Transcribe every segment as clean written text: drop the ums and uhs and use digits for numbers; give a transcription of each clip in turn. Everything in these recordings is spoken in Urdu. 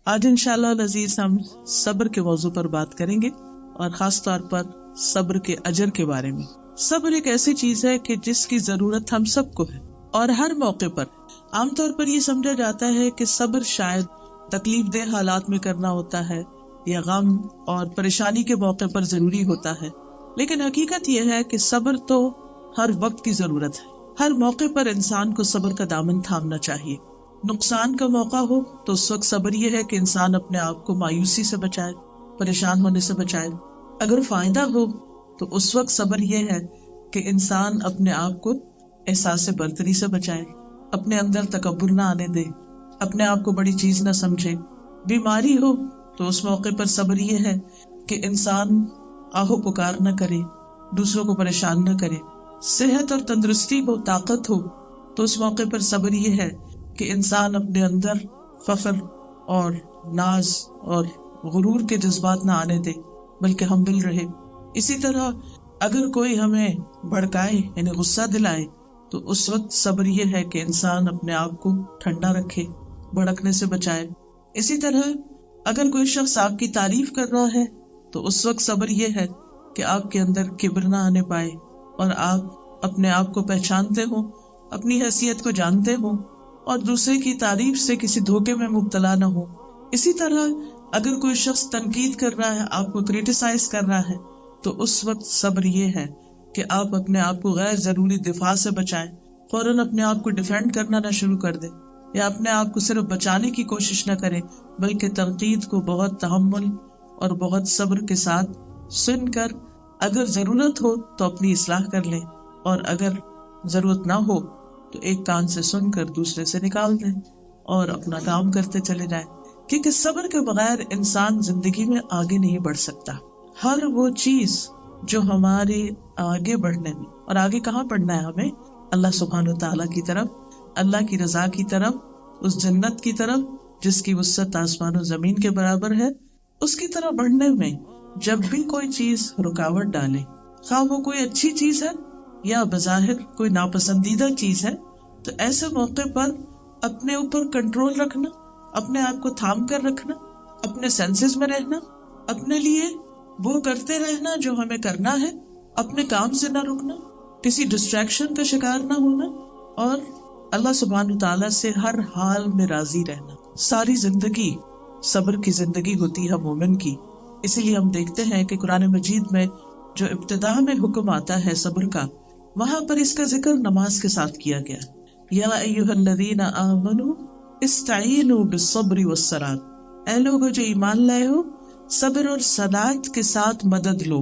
آج انشاءاللہ العزیز ہم صبر کے موضوع پر بات کریں گے اور خاص طور پر صبر کے اجر کے بارے میں۔ صبر ایک ایسی چیز ہے کہ جس کی ضرورت ہم سب کو ہے اور ہر موقع پر۔ عام طور پر یہ سمجھا جاتا ہے کہ صبر شاید تکلیف دہ حالات میں کرنا ہوتا ہے یا غم اور پریشانی کے موقع پر ضروری ہوتا ہے، لیکن حقیقت یہ ہے کہ صبر تو ہر وقت کی ضرورت ہے۔ ہر موقع پر انسان کو صبر کا دامن تھامنا چاہیے۔ نقصان کا موقع ہو تو اس وقت صبر یہ ہے کہ انسان اپنے آپ کو مایوسی سے بچائے، پریشان ہونے سے بچائے۔ اگر فائدہ ہو تو اس وقت صبر یہ ہے کہ انسان اپنے آپ کو احساس برتری سے بچائے، اپنے اندر تکبر نہ آنے دے، اپنے آپ کو بڑی چیز نہ سمجھے۔ بیماری ہو تو اس موقع پر صبر یہ ہے کہ انسان آہو پکار نہ کرے، دوسروں کو پریشان نہ کرے۔ صحت اور تندرستی ہو، طاقت ہو تو اس موقع پر صبر یہ ہے کہ انسان اپنے اندر فخر اور ناز اور غرور کے جذبات نہ آنے دے بلکہ ہمبل رہے۔ اسی طرح اگر کوئی ہمیں بھڑکائے یعنی غصہ دلائے تو اس وقت صبر یہ ہے کہ انسان اپنے آپ کو ٹھنڈا رکھے، بھڑکنے سے بچائے۔ اسی طرح اگر کوئی شخص آپ کی تعریف کر رہا ہے تو اس وقت صبر یہ ہے کہ آپ کے اندر کبر نہ آنے پائے اور آپ اپنے آپ کو پہچانتے ہوں، اپنی حیثیت کو جانتے ہوں اور دوسرے کی تعریف سے کسی دھوکے میں مبتلا نہ ہو۔ اسی طرح اگر کوئی شخص تنقید کر رہا ہے، آپ کو کریٹیسائز کر رہا ہے تو اس وقت صبر یہ ہے کہ آپ اپنے آپ کو غیر ضروری دفاع سے بچائیں، فوراً اپنے آپ کو ڈیفینڈ کرنا نہ شروع کر دیں یا اپنے آپ کو صرف بچانے کی کوشش نہ کریں، بلکہ تنقید کو بہت تحمل اور بہت صبر کے ساتھ سن کر اگر ضرورت ہو تو اپنی اصلاح کر لیں، اور اگر ضرورت نہ ہو تو ایک کان سے سن کر دوسرے سے نکال دیں اور اپنا کام کرتے چلے جائیں، کیونکہ صبر کے بغیر انسان زندگی میں آگے نہیں بڑھ سکتا۔ ہر وہ چیز جو ہمارے آگے بڑھنے میں، اور آگے کہاں بڑھنا ہے ہمیں؟ اللہ سبحانہ وتعالیٰ کی طرف، اللہ کی رضا کی طرف، اس جنت کی طرف جس کی وسعت آسمان و زمین کے برابر ہے، اس کی طرف بڑھنے میں جب بھی کوئی چیز رکاوٹ ڈالے، خواہ وہ کوئی اچھی چیز ہے یا بظاہر کوئی ناپسندیدہ چیز ہے، تو ایسے موقع پر اپنے اوپر کنٹرول رکھنا، اپنے آپ کو تھام کر رکھنا، اپنے سینسز میں رہنا، اپنے لیے وہ کرتے رہنا جو ہمیں کرنا ہے، اپنے کام سے نہ رکنا، کسی ڈسٹریکشن کا شکار نہ ہونا، اور اللہ سبحانہ تعالیٰ سے ہر حال میں راضی رہنا۔ ساری زندگی صبر کی زندگی ہوتی ہے مومن کی۔ اسی لیے ہم دیکھتے ہیں کہ قرآن مجید میں جو ابتدا میں حکم آتا ہے صبر کا، وہاں پر اس کا ذکر نماز کے ساتھ کیا گیا۔ یا ایھا الذین آمنوا استعینوا بالصبر والصلاۃ، اے لوگو جو ایمان لائے ہو، صبر اور صلاۃ کے ساتھ مدد لو۔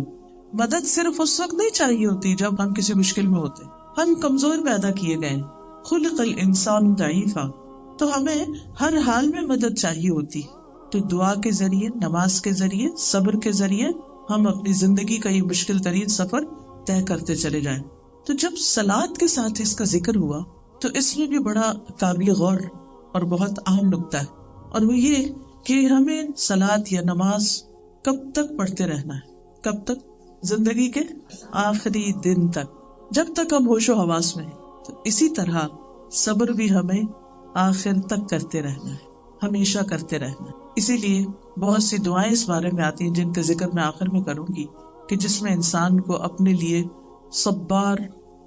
مدد صرف اس وقت نہیں چاہیے ہوتی جب ہم کسی مشکل میں ہوتے، ہم کمزور پیدا کیے گئے، خلق الانسان ضعیفا، تو ہمیں ہر حال میں مدد چاہیے ہوتی۔ تو دعا کے ذریعے، نماز کے ذریعے، صبر کے ذریعے ہم اپنی زندگی کا یہ مشکل ترین سفر طے کرتے چلے جائیں۔ تو جب صلاۃ کے ساتھ اس کا ذکر ہوا تو اس میں بھی بڑا قابل غور اور بہت اہم نکتہ ہے، اور وہ یہ کہ ہمیں صلاۃ یا نماز کب تک پڑھتے رہنا ہے؟ کب تک؟ زندگی کے آخری دن تک، جب تک ہم ہوش و حواس میں ہیں۔ تو اسی طرح صبر بھی ہمیں آخر تک کرتے رہنا ہے، ہمیشہ کرتے رہنا ہے۔ اسی لیے بہت سی دعائیں اس بارے میں آتی ہیں جن کا ذکر میں آخر میں کروں گی، کہ جس میں انسان کو اپنے لیے صبار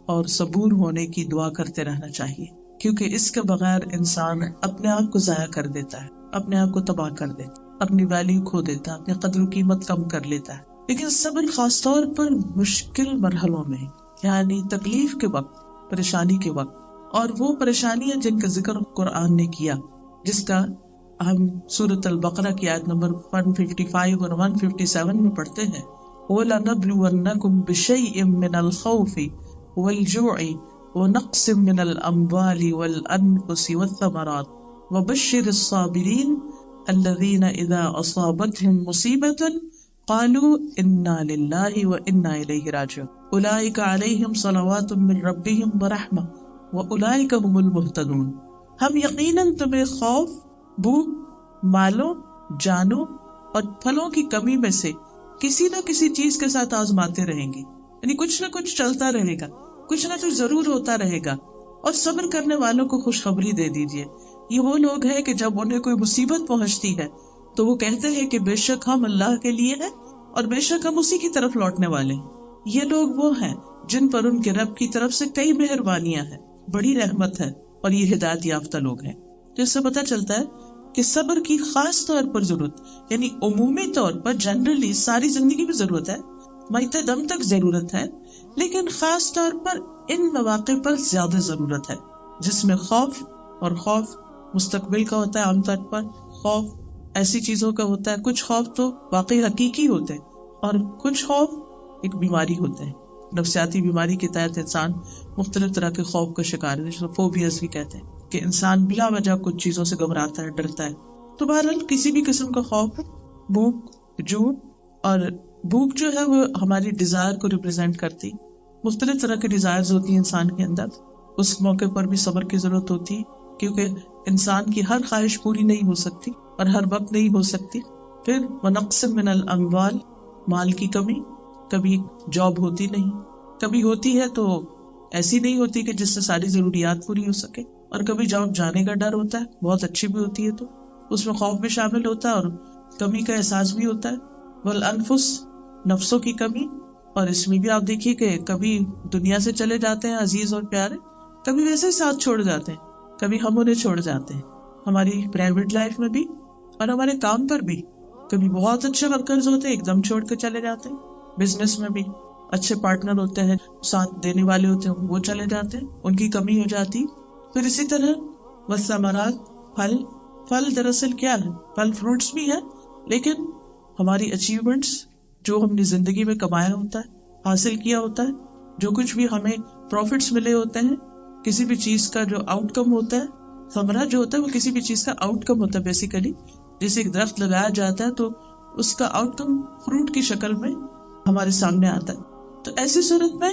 اور صبور ہونے کی دعا کرتے رہنا چاہیے، کیونکہ اس کے بغیر انسان اپنے آپ کو ضائع کر دیتا ہے، اپنے آپ کو تباہ کر دیتا ہے، اپنی ویلیو کھو دیتا ہے، اپنی قدر و قیمت کم کر لیتا ہے۔ لیکن صبر خاص طور پر مشکل مرحلوں میں، یعنی تکلیف کے وقت، پریشانی کے وقت، اور وہ پریشانیاں جن کا ذکر قرآن نے کیا، جس کا ہم سورۃ البقرہ کی آیت نمبر 155 اور 157 میں پڑھتے ہیں، وَلَنَبْلُوَنَّكُمْ بِشَيْءٍ مِّنَ الْخَوْفِ وَالْجُوعِ وَنَقْصٍ مِّنَ الْأَمْوَالِ وَالْأَنفُسِ وَالثَّمَرَاتِ وَبَشِّرِ الصَّابِرِينَ الَّذِينَ إِذَا أَصَابَتْهُم مُّصِيبَةٌ قَالُوا إِنَّا لِلَّهِ وَإِنَّا إِلَيْهِ رَاجِعُونَ أُولَٰئِكَ عَلَيْهِمْ صَلَوَاتٌ مِّن رَّبِّهِمْ وَرَحْمَةٌ وَأُولَٰئِكَ هُمُ الْمُهْتَدُونَ۔ ہم یقیناً تمہیں خوف، بھوک، مالوں، جانوں اور پھلوں کی کمی میں سے کسی نہ کسی چیز کے ساتھ آزماتے رہیں گے، یعنی کچھ نہ کچھ چلتا رہے گا، کچھ نہ کچھ ضرور ہوتا رہے گا، اور صبر کرنے والوں کو خوشخبری دے دیجیے یہ وہ لوگ ہیں کہ جب انہیں کوئی مصیبت پہنچتی ہے تو وہ کہتے ہیں کہ بے شک ہم اللہ کے لیے ہیں اور بے شک ہم اسی کی طرف لوٹنے والے ہیں۔ یہ لوگ وہ ہیں جن پر ان کے رب کی طرف سے کئی مہربانیاں ہیں، بڑی رحمت ہے، اور یہ ہدایت یافتہ لوگ ہیں۔ تو اس سے پتہ چلتا ہے کہ صبر کی خاص طور پر ضرورت، یعنی عمومی طور پر جنرلی ساری زندگی میں ضرورت ہے، مرتے دم تک ضرورت ہے، لیکن خاص طور پر ان مواقع پر زیادہ ضرورت ہے جس میں خوف، اور خوف مستقبل کا ہوتا ہے، عام طور پر خوف ایسی چیزوں کا ہوتا ہے، کچھ خوف تو واقعی حقیقی ہوتے ہیں اور کچھ خوف ایک بیماری ہوتا ہے، نفسیاتی بیماری کے تحت انسان مختلف طرح کے خوف کا شکار ہے، جس کو فوبیاز بھی کہتے ہیں کہ انسان بلا وجہ کچھ چیزوں سے گھبراتا ہے، ڈرتا ہے۔ تو بہرحال کسی بھی قسم کا خوف، بھوک، جوع، اور بھوک جو ہے وہ ہماری ڈیزائر کو ریپرزینٹ کرتی، مختلف طرح کی ڈیزائرز ہوتی ہیں انسان کے اندر، اس موقع پر بھی صبر کی ضرورت ہوتی ہے کیونکہ انسان کی ہر خواہش پوری نہیں ہو سکتی اور ہر وقت نہیں ہو سکتی۔ پھر ونقص من الاموال، مال کی کمی، کبھی جاب ہوتی نہیں، کبھی ہوتی ہے تو ایسی نہیں ہوتی کہ جس سے ساری ضروریات پوری ہو سکے، اور کبھی جاب جانے کا ڈر ہوتا ہے، بہت اچھی بھی ہوتی ہے تو اس میں خوف بھی شامل ہوتا ہے اور کمی کا احساس بھی ہوتا ہے۔ والانفس، نفسوں کی کمی، اور اس میں بھی آپ دیکھیے کہ کبھی دنیا سے چلے جاتے ہیں عزیز اور پیارے، کبھی ویسے ہی ساتھ چھوڑ جاتے ہیں، کبھی ہم انہیں چھوڑ جاتے ہیں، ہماری پرائیویٹ لائف میں بھی اور ہمارے کام پر بھی کبھی بہت اچھے ورکرز ہوتے ہیں ایک دم چھوڑ کے چلے جاتے ہیں، بزنس میں بھی اچھے پارٹنر ہوتے ہیں، ساتھ دینے والے ہوتے ہیں، وہ چلے جاتے ہیں، ان کی کمی ہو جاتی۔ پھر اسی طرح والثمرات، پھل دراصل کیا ہے؟ پھل فروٹس بھی ہیں، لیکن ہماری اچیومنٹس جو ہم نے زندگی میں کمایا ہوتا ہے، حاصل کیا ہوتا ہے، جو کچھ بھی ہمیں پروفٹس ملے ہوتے ہیں، کسی بھی چیز کا جو آؤٹ کم ہوتا ہے، ثمرہ جو ہوتا ہے وہ کسی بھی چیز کا آؤٹ کم ہوتا ہے بیسیکلی۔ جیسے ایک درخت لگایا جاتا ہے تو اس کا آؤٹ کم فروٹ کی شکل میں ہمارے سامنے آتا ہے۔ تو ایسی صورت میں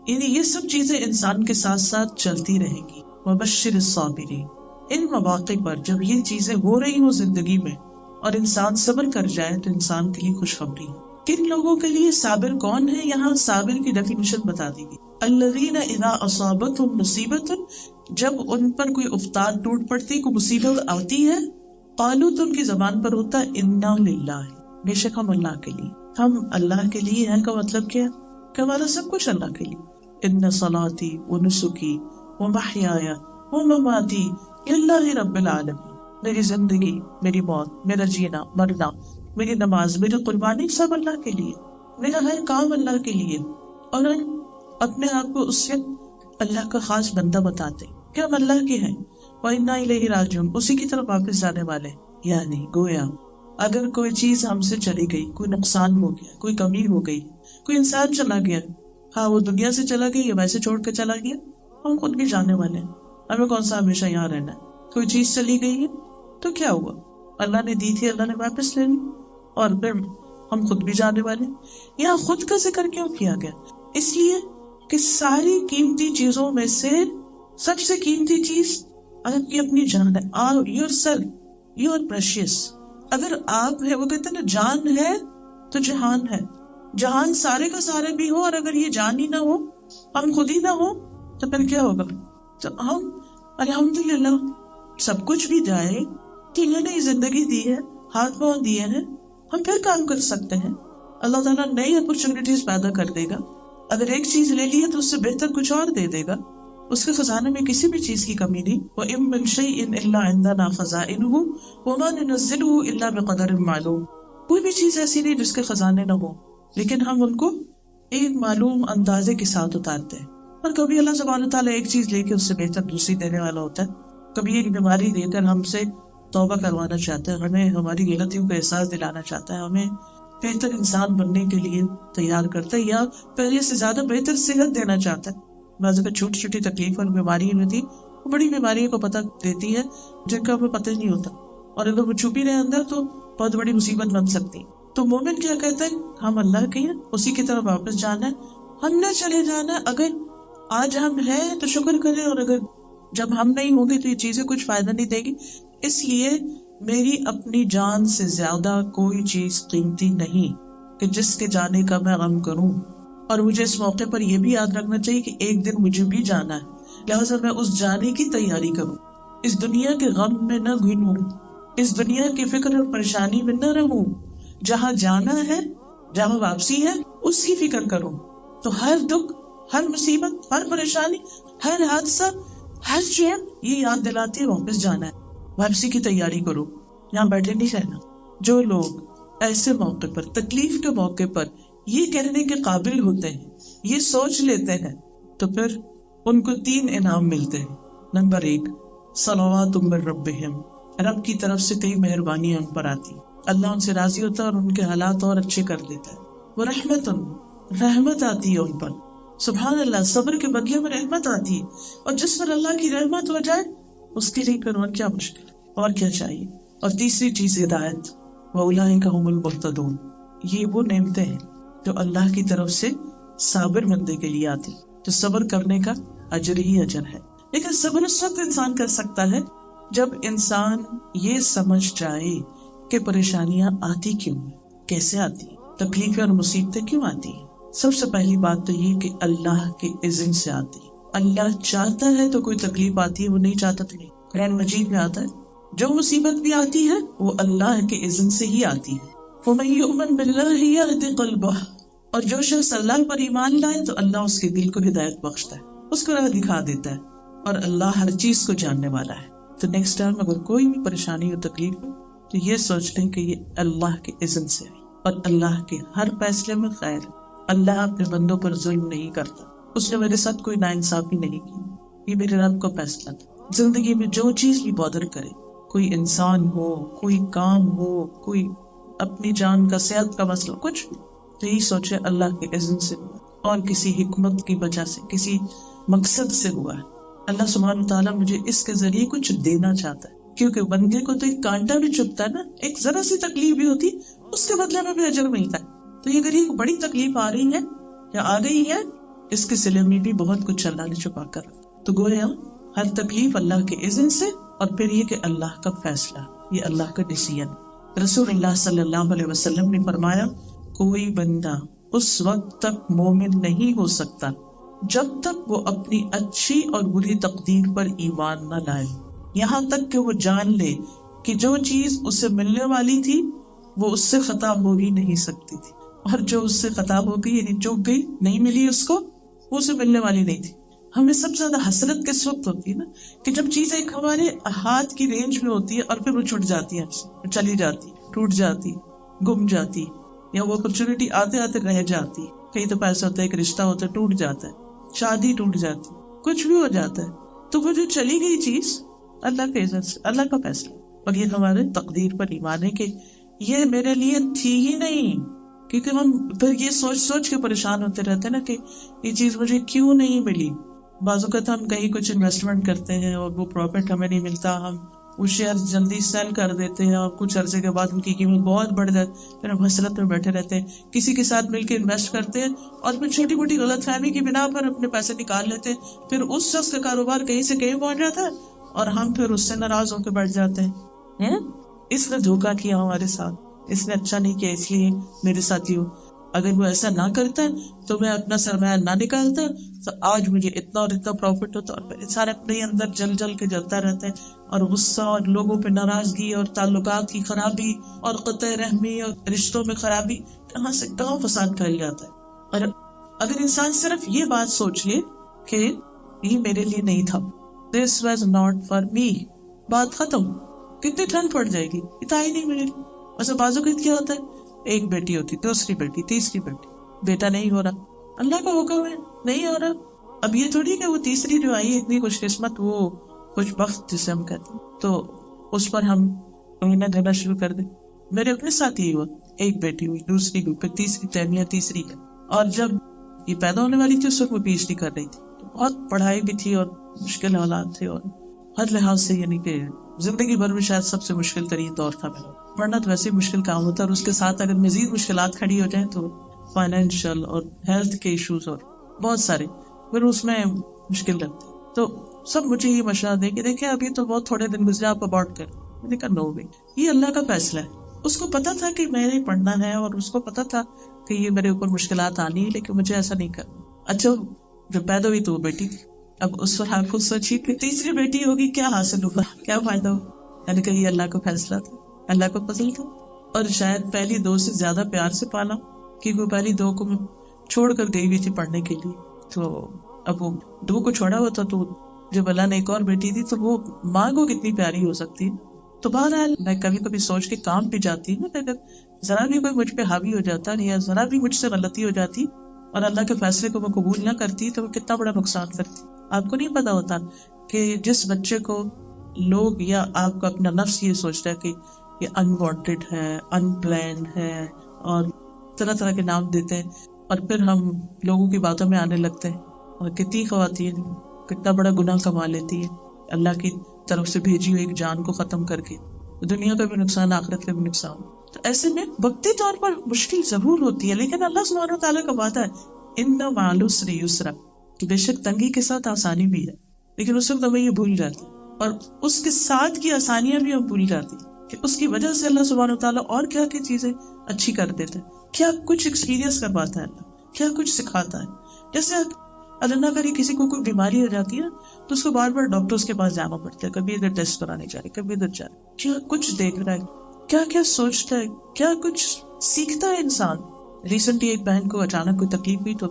یعنی یہ سب چیزیں انسان کے ساتھ ساتھ چلتی رہیں گی۔ وبشر الصابرین، ان مواقع پر جب یہ چیزیں ہو رہی ہوں زندگی میں اور انسان صبر کر جائے تو انسان کے لیے خوشخبری ہے۔ کن لوگوں کے لیے صابر کون ہے؟ یہاں صابر کی ڈیفینیشن بتا دی گئی، الذین اذا اصابتهم مصیبت، جب ان پر کوئی افتاد ٹوٹ پڑتی، کوئی مصیبت آتی ہے، قالوا، تو ان کی زبان پر ہوتا ہے انا للہ، بے شک ہم اللہ کے لیے، ہم اللہ کے لیے ہیں کا مطلب کیا؟ کہ ہمارا سب کچھ اللہ کے لیے۔ ان صلاتی ونسکی ومحیای ومماتی للہ رب العالمین، میری زندگی، میری موت، میرا جینا مرنا، میری نماز، میری قربانی سب اللہ کے لیے، میرا ہر کام اللہ کے لیے، اور ہم اپنے آپ کو اس سے اللہ کا خاص بندہ بتاتے کہ ہم اللہ کے ہیں، وَإِنَّا إِلَيْهِ رَاجِعُونَ، اسی کی طرف واپس جانے والے ہیں۔ یعنی گویا اگر کوئی چیز ہم سے چلی گئی، کوئی نقصان ہو گیا، کوئی کمی ہو گئی، کوئی انسان چلا گیا، ہاں وہ دنیا سے چلا گیا یا ویسے چھوڑ کے چلا گیا، ہم خود بھی جانے والے ہیں، ہمیں کون سا ہمیشہ یہاں رہنا ہے۔ کوئی چیز چلی گئی ہے تو کیا ہوا، اللہ نے دی تھی، اللہ نے واپس لے لی، اور پھر ہم خود بھی جانے والے ہیں۔ یہاں خود کا ذکر کیوں کیا گیا؟ اس لیے کہ ساری قیمتی چیزوں میں سے سب سے قیمتی چیز آپ کی اپنی جان ہے۔ Yourself, you are precious. اگر آپ ہے، وہ کہتے ہیں نا جان ہے تو جہان ہے، جہان سارے کا سارے بھی ہو اور اگر یہ جان ہی نہ ہو، ہم خود ہی نہ ہو، تو پھر کیا ہوگا؟ تو ہم الحمدللہ سب کچھ بھی جائے کہ انہوں نے زندگی دی ہے، ہاتھ پاؤں دیے ہیں، ہم پھر کام کر سکتے ہیں، اللہ تعالیٰ نئی اپرچونٹیز پیدا کر دے گا۔ اگر ایک چیز لے لی ہے تو اس سے بہتر کچھ اور دے دے گا، اس کے خزانے میں کسی بھی چیز کی کمی نہیں۔ وَإِن مِّن شَيْءٍ إِلَّا عِندَنَا خَزَائِنُهُ وَمَا نُنَزِّلُهُ إِلَّا بِقَدَرٍ مَّعْلُومٍ، کوئی بھی چیز ایسی نہیں جس کے خزانے نہ ہو، لیکن ہم ان کو ایک معلوم اندازے کے ساتھ اتارتے ہیں۔ اور کبھی اللہ سبحانہ تعالیٰ ایک چیز لے کے اس سے بہتر دوسری دینے والا ہوتا ہے، کبھی ایک بیماری دے کر ہم سے توبہ کروانا چاہتا ہے، ہمیں ہماری غلطیوں کا احساس دلانا چاہتا ہے، ہمیں بہتر انسان بننے کے لیے تیار کرتا ہے، یا پہلے سے زیادہ بہتر صحت دینا چاہتا ہے۔ بعض اگر چھوٹی چھوٹی تکلیف اور بیماری ہوتی، وہ بڑی بیماریوں کو پتہ دیتی ہے جن کا ہمیں پتہ ہی نہیں ہوتا، اور اگر وہ چھپی رہے اندر تو بہت بڑی مصیبت بن سکتی۔ تو مومن کیا کہتا ہے؟ ہم اللہ کے ہیں، اسی کی طرف واپس جانا ہے، ہم نے چلے جانا ہے۔ اگر آج ہم ہیں تو شکر کریں، اور اگر جب ہم نہیں ہوں گے تو یہ چیزیں کچھ فائدہ نہیں دے گی۔ اس لیے میری اپنی جان سے زیادہ کوئی چیز قیمتی نہیں کہ جس کے جانے کا میں غم کروں، اور مجھے اس موقع پر یہ بھی یاد رکھنا چاہیے کہ ایک دن مجھے بھی جانا ہے، لہٰذا میں اس جانے کی تیاری کروں۔ اس دنیا کے غم میں نہ گھنوں، اس دنیا کی فکر اور پریشانی میں نہ رہوں، جہاں جانا ہے، جہاں واپسی ہے اس کی فکر کروں. تو ہر دکھ، ہر مصیبت، ہر پریشانی، ہر حادثہ، ہر چیز یہ یاد دلاتی ہے واپس جانا ہے، واپسی کی تیاری کرو، یہاں بیٹھے نہیں رہنا. جو لوگ ایسے موقع پر، تکلیف کے موقع پر یہ کہنے کے قابل ہوتے ہیں، یہ سوچ لیتے ہیں، تو پھر ان کو 3 انعام ملتے ہیں. نمبر 1، صلوات من ربہم، رب کی طرف سے کئی مہربانیاں ان پر آتی، اللہ ان سے راضی ہوتا ہے اور ان کے حالات اور اچھے کر دیتا ہے. وہ رحمت آتی ہے ان پر، سبحان اللہ، صبر کے بدلے میں رحمت آتی ہے. اور جس پر اللہ کی رحمت ہو جائے اس کے لیے پھر اور کیا مشکل اور کیا چاہیے. اور تیسری چیز ہدایت، وَأُولَٰئِکَ هُمُ الْمُهْتَدُونَ، یہ وہ نعمتیں ہیں جو اللہ کی طرف سے صابر بندے کے لیے آتی، تو صبر کرنے کا اجر ہی اجر ہے. لیکن صبر اس وقت انسان کر سکتا ہے جب انسان یہ سمجھ جائے کہ پریشانیاں آتی کیوں ہیں، کیسے آتی ہیں، تکلیفیں اور مصیبتیں کیوں آتی ہیں. سب سے پہلی بات تو یہ کہ اللہ کے اذن سے آتی ہے. اللہ چاہتا ہے تو کوئی تکلیف آتی ہے، وہ نہیں چاہتا تو نہیں. قرآن مجید میں آتا ہے جو مصیبت بھی آتی ہے وہ اللہ کے اذن سے ہی آتی ہے. فَمَن يُؤْمِن بِاللَّهِ يَهْدِ قَلْبَهُ، اور جو شخص اللہ پر ایمان لائے تو اللہ اس کے دل کو ہدایت بخشتا ہے، اس کو راہ دکھا دیتا ہے، اور اللہ ہر چیز کو جاننے والا ہے. تو نیکسٹ ٹائم اگر کوئی بھی پریشانی اور تکلیف ہو تو یہ سوچ لیں کہ یہ اللہ کے اذن سے ہے، اور اللہ کے ہر فیصلے میں خیر ہے. اللہ اپنے بندوں پر ظلم نہیں کرتا، اس نے میرے ساتھ کوئی ناانصافی نہیں کی، یہ میرے رب کا فیصلہ تھا. زندگی میں جو چیز بھی بادر کرے، کوئی انسان ہو، کوئی کام ہو، کوئی اپنی جان کا، صحت کا مسئلہ، کچھ بھی، تو یہی سوچے اللہ کے اذن سے ہوا اور کسی حکمت کی وجہ سے، کسی مقصد سے ہوا ہے. اللہ سبحانہ تعالیٰ مجھے اس کے ذریعے کچھ دینا چاہتا ہے، کیونکہ بندے کو تو ایک کانٹا بھی چبھتا ہے نا، ایک ذرا سی تکلیف بھی ہوتی اس کے بدلے میں بھی اجر ملتا ہے. تو یہ اگر ایک بڑی تکلیف آ رہی ہے یا آ گئی ہے، اس کے سلے میں بھی بہت کچھ اللہ نے چھپا کر رکھا. تو گویا ہر تکلیف اللہ کے اذن سے، اور پھر یہ کہ اللہ کا فیصلہ، یہ اللہ کا ڈیسیژن. رسول اللہ صلی اللہ علیہ وسلم نے فرمایا کوئی بندہ اس وقت تک مومن نہیں ہو سکتا جب تک وہ اپنی اچھی اور بری تقدیر پر ایمان نہ لائے، یہاں تک کہ وہ جان لے کہ جو چیز اسے ملنے والی تھی وہ اس سے خطا ہو ہی نہیں سکتی تھی، اور جو اس سے خطا ہو گئی، یعنی چوک گئی، نہیں ملی اس کو، وہ اسے ملنے والی نہیں تھی. ہمیں سب سے زیادہ حسرت کس وقت ہوتی ہے نا، کہ جب چیز ایک ہمارے ہاتھ کی رینج میں ہوتی ہے اور پھر وہ چھٹ جاتی ہے، چلی جاتی، ٹوٹ جاتی، گم جاتی، یا وہ اپرچونٹی آتے آتے رہ جاتی. کہیں تو پیسہ ہوتا ہے، ایک رشتہ ہوتا ہے، ٹوٹ جاتا ہے، شادی ٹوٹ جاتی، کچھ بھی ہو جاتا ہے. تو وہ جو چلی گئی چیز اللہ کے اذن سے، اللہ کا فیصلہ، اور یہ ہمارے تقدیر پر ایمان ہے کہ یہ میرے لیے تھی ہی نہیں. کیونکہ ہم پھر یہ سوچ سوچ کے پریشان ہوتے رہتے ہیں نا کہ یہ چیز مجھے کیوں نہیں ملی. بعض اوقات ہم کہیں کچھ انویسٹمنٹ کرتے ہیں اور وہ پروفٹ ہمیں نہیں ملتا، ہم وہ شیئر جلدی سیل کر دیتے ہیں اور کچھ عرصے کے بعد ان کی قیمت بہت بڑھ جاتی ہے، پھر ہم حسرت میں بیٹھے رہتے ہیں. کسی کے ساتھ مل کے انویسٹ کرتے ہیں اور پھر چھوٹی موٹی غلط فہمی کی بنا پر اپنے پیسے نکال لیتے ہیں، پھر اس شخص کا کاروبار کہیں سے کہیں پہنچ جاتا ہے اور ہم پھر اس سے ناراض ہو کے بیٹھ جاتے ہیں. اس نے دھوکہ کیا ہمارے ساتھ، اس نے اچھا نہیں کیا، اس لیے میرے ساتھ ہی ہو. اگر وہ ایسا نہ کرتا ہے تو میں اپنا سرمایہ نہ نکالتا تو آج مجھے اتنا اور اتنا پروفٹ ہوتا، اور میرے سارے اپنے اندر جل جل کے جلتا رہتا ہے، اور غصہ اور لوگوں پہ ناراضگی اور تعلقات کی خرابی اور قطع رحمی اور رشتوں میں خرابی، کہاں سے کہاں فساد پھیل جاتا ہے. اور اگر انسان صرف یہ بات سوچ لے کہ یہ میرے لیے نہیں تھا، this was not for me, بات ختم. کتنی ٹھنڈ پڑ جائے گی، اتنا ہی نہیں میرے لیے. ویسے بازو کا کیا ہوتا ہے، ایک بیٹی ہوتی، دوسری بیٹی، تیسری بیٹی، بیٹا نہیں ہو رہا، اللہ کا حکم ہے نہیں ہو رہا. اب یہ تھوڑی کہ وہ تیسری جو آئی اتنی خوش قسمت، وہ خوش بخت جسے ہم کہتے ہیں، تو اس پر ہم مہینہ دینا شروع کر دیں. میرے اپنے ساتھ ہی ہوا، ایک بیٹی ہوئی، دوسری ہوئی، پھر تیسری، تیمیہ تیسری ہے. اور جب یہ پیدا ہونے والی تھی اس وقت وہ پی ایچ ڈی کر رہی تھی، بہت پڑھائی بھی تھی اور مشکل حالات تھے، اور ہر لحاظ سے یعنی کہ زندگی بھر میں شاید سب سے مشکل ترین دور تھا میرا. پڑھنا تو ویسے مشکل کام ہوتا ہے، اور اس کے ساتھ اگر مزید مشکلات کھڑی ہو جائیں تو فائنینشیل اور ہیلتھ کے ایشوز اور بہت سارے، پھر اس میں مشکل لگتی. تو سب مجھے یہ مشورہ دے کہ دیکھیں ابھی تو بہت تھوڑے دن گزرے، آپ ابارٹ کریں. میں نے کہا نو وے، یہ اللہ کا فیصلہ ہے. اس کو پتا تھا کہ میں نے پڑھنا ہے، اور اس کو پتا تھا کہ یہ میرے اوپر مشکلات آنی ہے، لیکن مجھے ایسا نہیں کرنا. اچھا جب پیدا ہوئی تو وہ بیٹی تھی، اب اس وقت آپ خود سوچیے کہ تیسری بیٹی ہوگی کیا حاصل ہوگا, کیا فائدہ ہو. یعنی کہ یہ اللہ کا فیصلہ تھا, اللہ کو پسند تھا. اور شاید پہلی دو سے زیادہ پیار سے پالا, کیونکہ وہ پہلی دو کو چھوڑ کر گئی ہوئی تھی پڑھنے کے لیے. تو اب وہ دو کو چھوڑا ہوا تھا, تو جب اللہ نے ایک اور بیٹی دی تو وہ ماں کو کتنی پیاری ہو سکتی ہے. تو بہرحال میں کبھی کبھی سوچ کے کام پہ جاتی ہوں, اگر ذرا بھی کوئی مجھ پہ حاوی ہو جاتا یا ذرا بھی مجھ سے غلطی ہو جاتی اور اللہ کے فیصلے کو میں قبول نہ کرتی تو وہ کتنا بڑا نقصان کرتی. آپ کو نہیں پتا ہوتا کہ جس بچے کو لوگ یا آپ کا اپنا نفس یہ سوچتا ہے کہ یہ انوانٹیڈ ہے, ان پلانڈ ہے, اور طرح طرح کے نام دیتے ہیں, اور پھر ہم لوگوں کی باتوں میں آنے لگتے ہیں. اور کتنی خواتین کتنا بڑا گناہ کما لیتی ہے اللہ کی طرف سے بھیجی ہوئی ایک جان کو ختم کر کے, دنیا کا بھی نقصان, آخرت کا بھی نقصان. تو ایسے میں وقتی طور پر مشکل ضرور ہوتی ہے, لیکن اللہ سبحانہ وتعالیٰ کا وعدہ ہے ان مع العسر یسرا, کہ بے شک تنگی کے ساتھ آسانی بھی ہے. لیکن اس وقت ہمیں یہ بھول جاتے ہیں, اور اس کے ساتھ کی آسانیاں بھی ہم بھول جاتی ہیں کہ اس کی وجہ سے اللہ سبحانہ وتعالیٰ اور کیا کیا چیزیں اچھی کر دیتے ہیں, کیا کچھ ایکسپیرینس کرواتا ہے اللہ, کیا کچھ سکھاتا ہے. جیسے اللہ نہ کرے کسی کو کوئی بیماری ہو جاتی ہے تو اس کو بار بار ڈاکٹرز کے پاس جانا پڑتا ہے, کبھی ادھر ٹیسٹ کرانے جا رہے, کبھی ادھر جا رہے. کیا کچھ دیکھ رہا ہے, کیا کیا سوچتا ہے, کیا کچھ سیکھتا ہے انسان. ریسنٹلی ایک بہن کو اچانک کوئی تکلیف ہوئی تو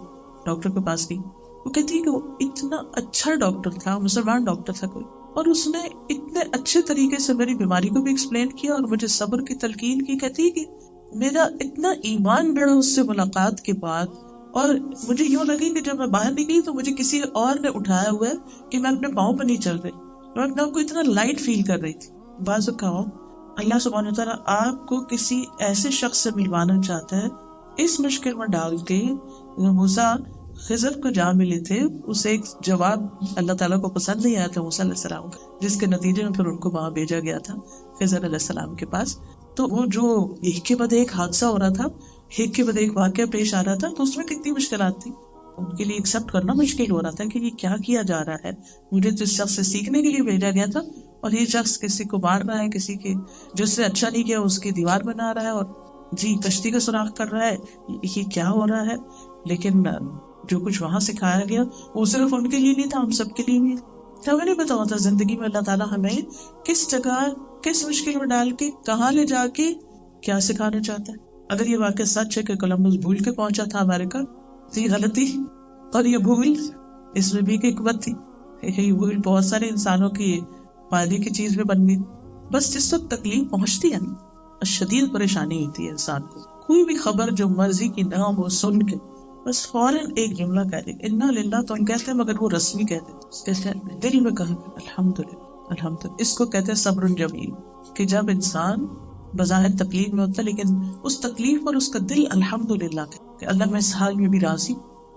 ڈاکٹر کے پاس گئی. وہ کہتی ہے کہ وہ اتنا اچھا ڈاکٹر تھا, مسلمان ڈاکٹر تھا کوئی, اور اس نے اتنے اچھے طریقے سے میری بیماری کو بھی ایکسپلین کیا اور مجھے صبر کی تلقین کی. کہتی ہے کہ میرا اتنا ایمان بڑھا اس سے ملاقات کے بعد, اور مجھے یوں لگی کہ جب میں باہر نکلی تو مجھے کسی اور نے اٹھایا ہوا ہے کہ میں اپنے پاؤں پہ نہیں چل رہی, میں اپنے آپ کو اتنا لائٹ فیل کر رہی تھی. بعض کہا اللہ سبحانہ وتعالیٰ آپ کو کسی ایسے شخص سے ملوانا چاہتا ہے اس مشکل میں ڈال کے. موسیٰ خضر کو جا ملے تھے, اسے ایک جواب اللہ تعالیٰ کو پسند نہیں آیا تھا موسیٰ علیہ السلام, جس کے نتیجے میں پھر ان کو وہاں بھیجا گیا تھا خضر علیہ السلام کے پاس. تو وہ جو ایک کے بعد ایک حادثہ ہو رہا تھا, ایک کے بعد ایک واقعہ پیش آ رہا تھا, تو اس میں کتنی مشکلات تھی. ان کے لیے ایکسپٹ کرنا مشکل ہو رہا تھا کہ یہ کیا کیا جا رہا ہے. مجھے جس شخص سے سیکھنے کے لیے بھیجا گیا تھا, اور یہ شخص کسی کو مار رہا ہے, کسی کے جس سے اچھا نہیں کیا اس کی دیوار بنا رہا ہے, اور جی کشتی کا سراغ کر رہا ہے, یہ کیا ہو رہا ہے. لیکن جو کچھ وہاں سکھایا گیا وہ صرف ان کے لیے نہیں تھا, ہم سب کے لیے بھی. ہمیں نہیں پتا ہوتا زندگی میں اللہ تعالیٰ ہمیں کس جگہ کس مشکل میں ڈال کے کہاں لے جا کے کیا سکھانا چاہتا ہے. اگر یہ واقعہ سچ ہے کہ کولمبس بھول کے پہنچا تھا امریکہ, تو یہ غلطی, اور یہ بھول اس میں بھی ایک حکمت تھی. یہ بھول بہت سارے انسانوں کی فائدے کی چیز میں بن گئی. بس جس وقت تکلیف پہنچتی ہے نا, شدید پریشانی ہوتی ہے انسان کو, کوئی بھی خبر جو مرضی کی نہ ہو سن کے بس فوراً ایک جملہ کہہ دے انا للہ, تو ہم کہتے ہیں مگر وہ رسمی کہتے ہیں, کہتے ہیں دل میں کہا الحمدللہ الحمدللہ. اس کو کہتے ہیں صبر جمیل, کہ جب انسان بظاہر تکلیف میں ہوتا ہے لیکن اس تکلیف پر اس کا دل الحمدللہ کہ اللہ میں اس حال میں بھی راضی,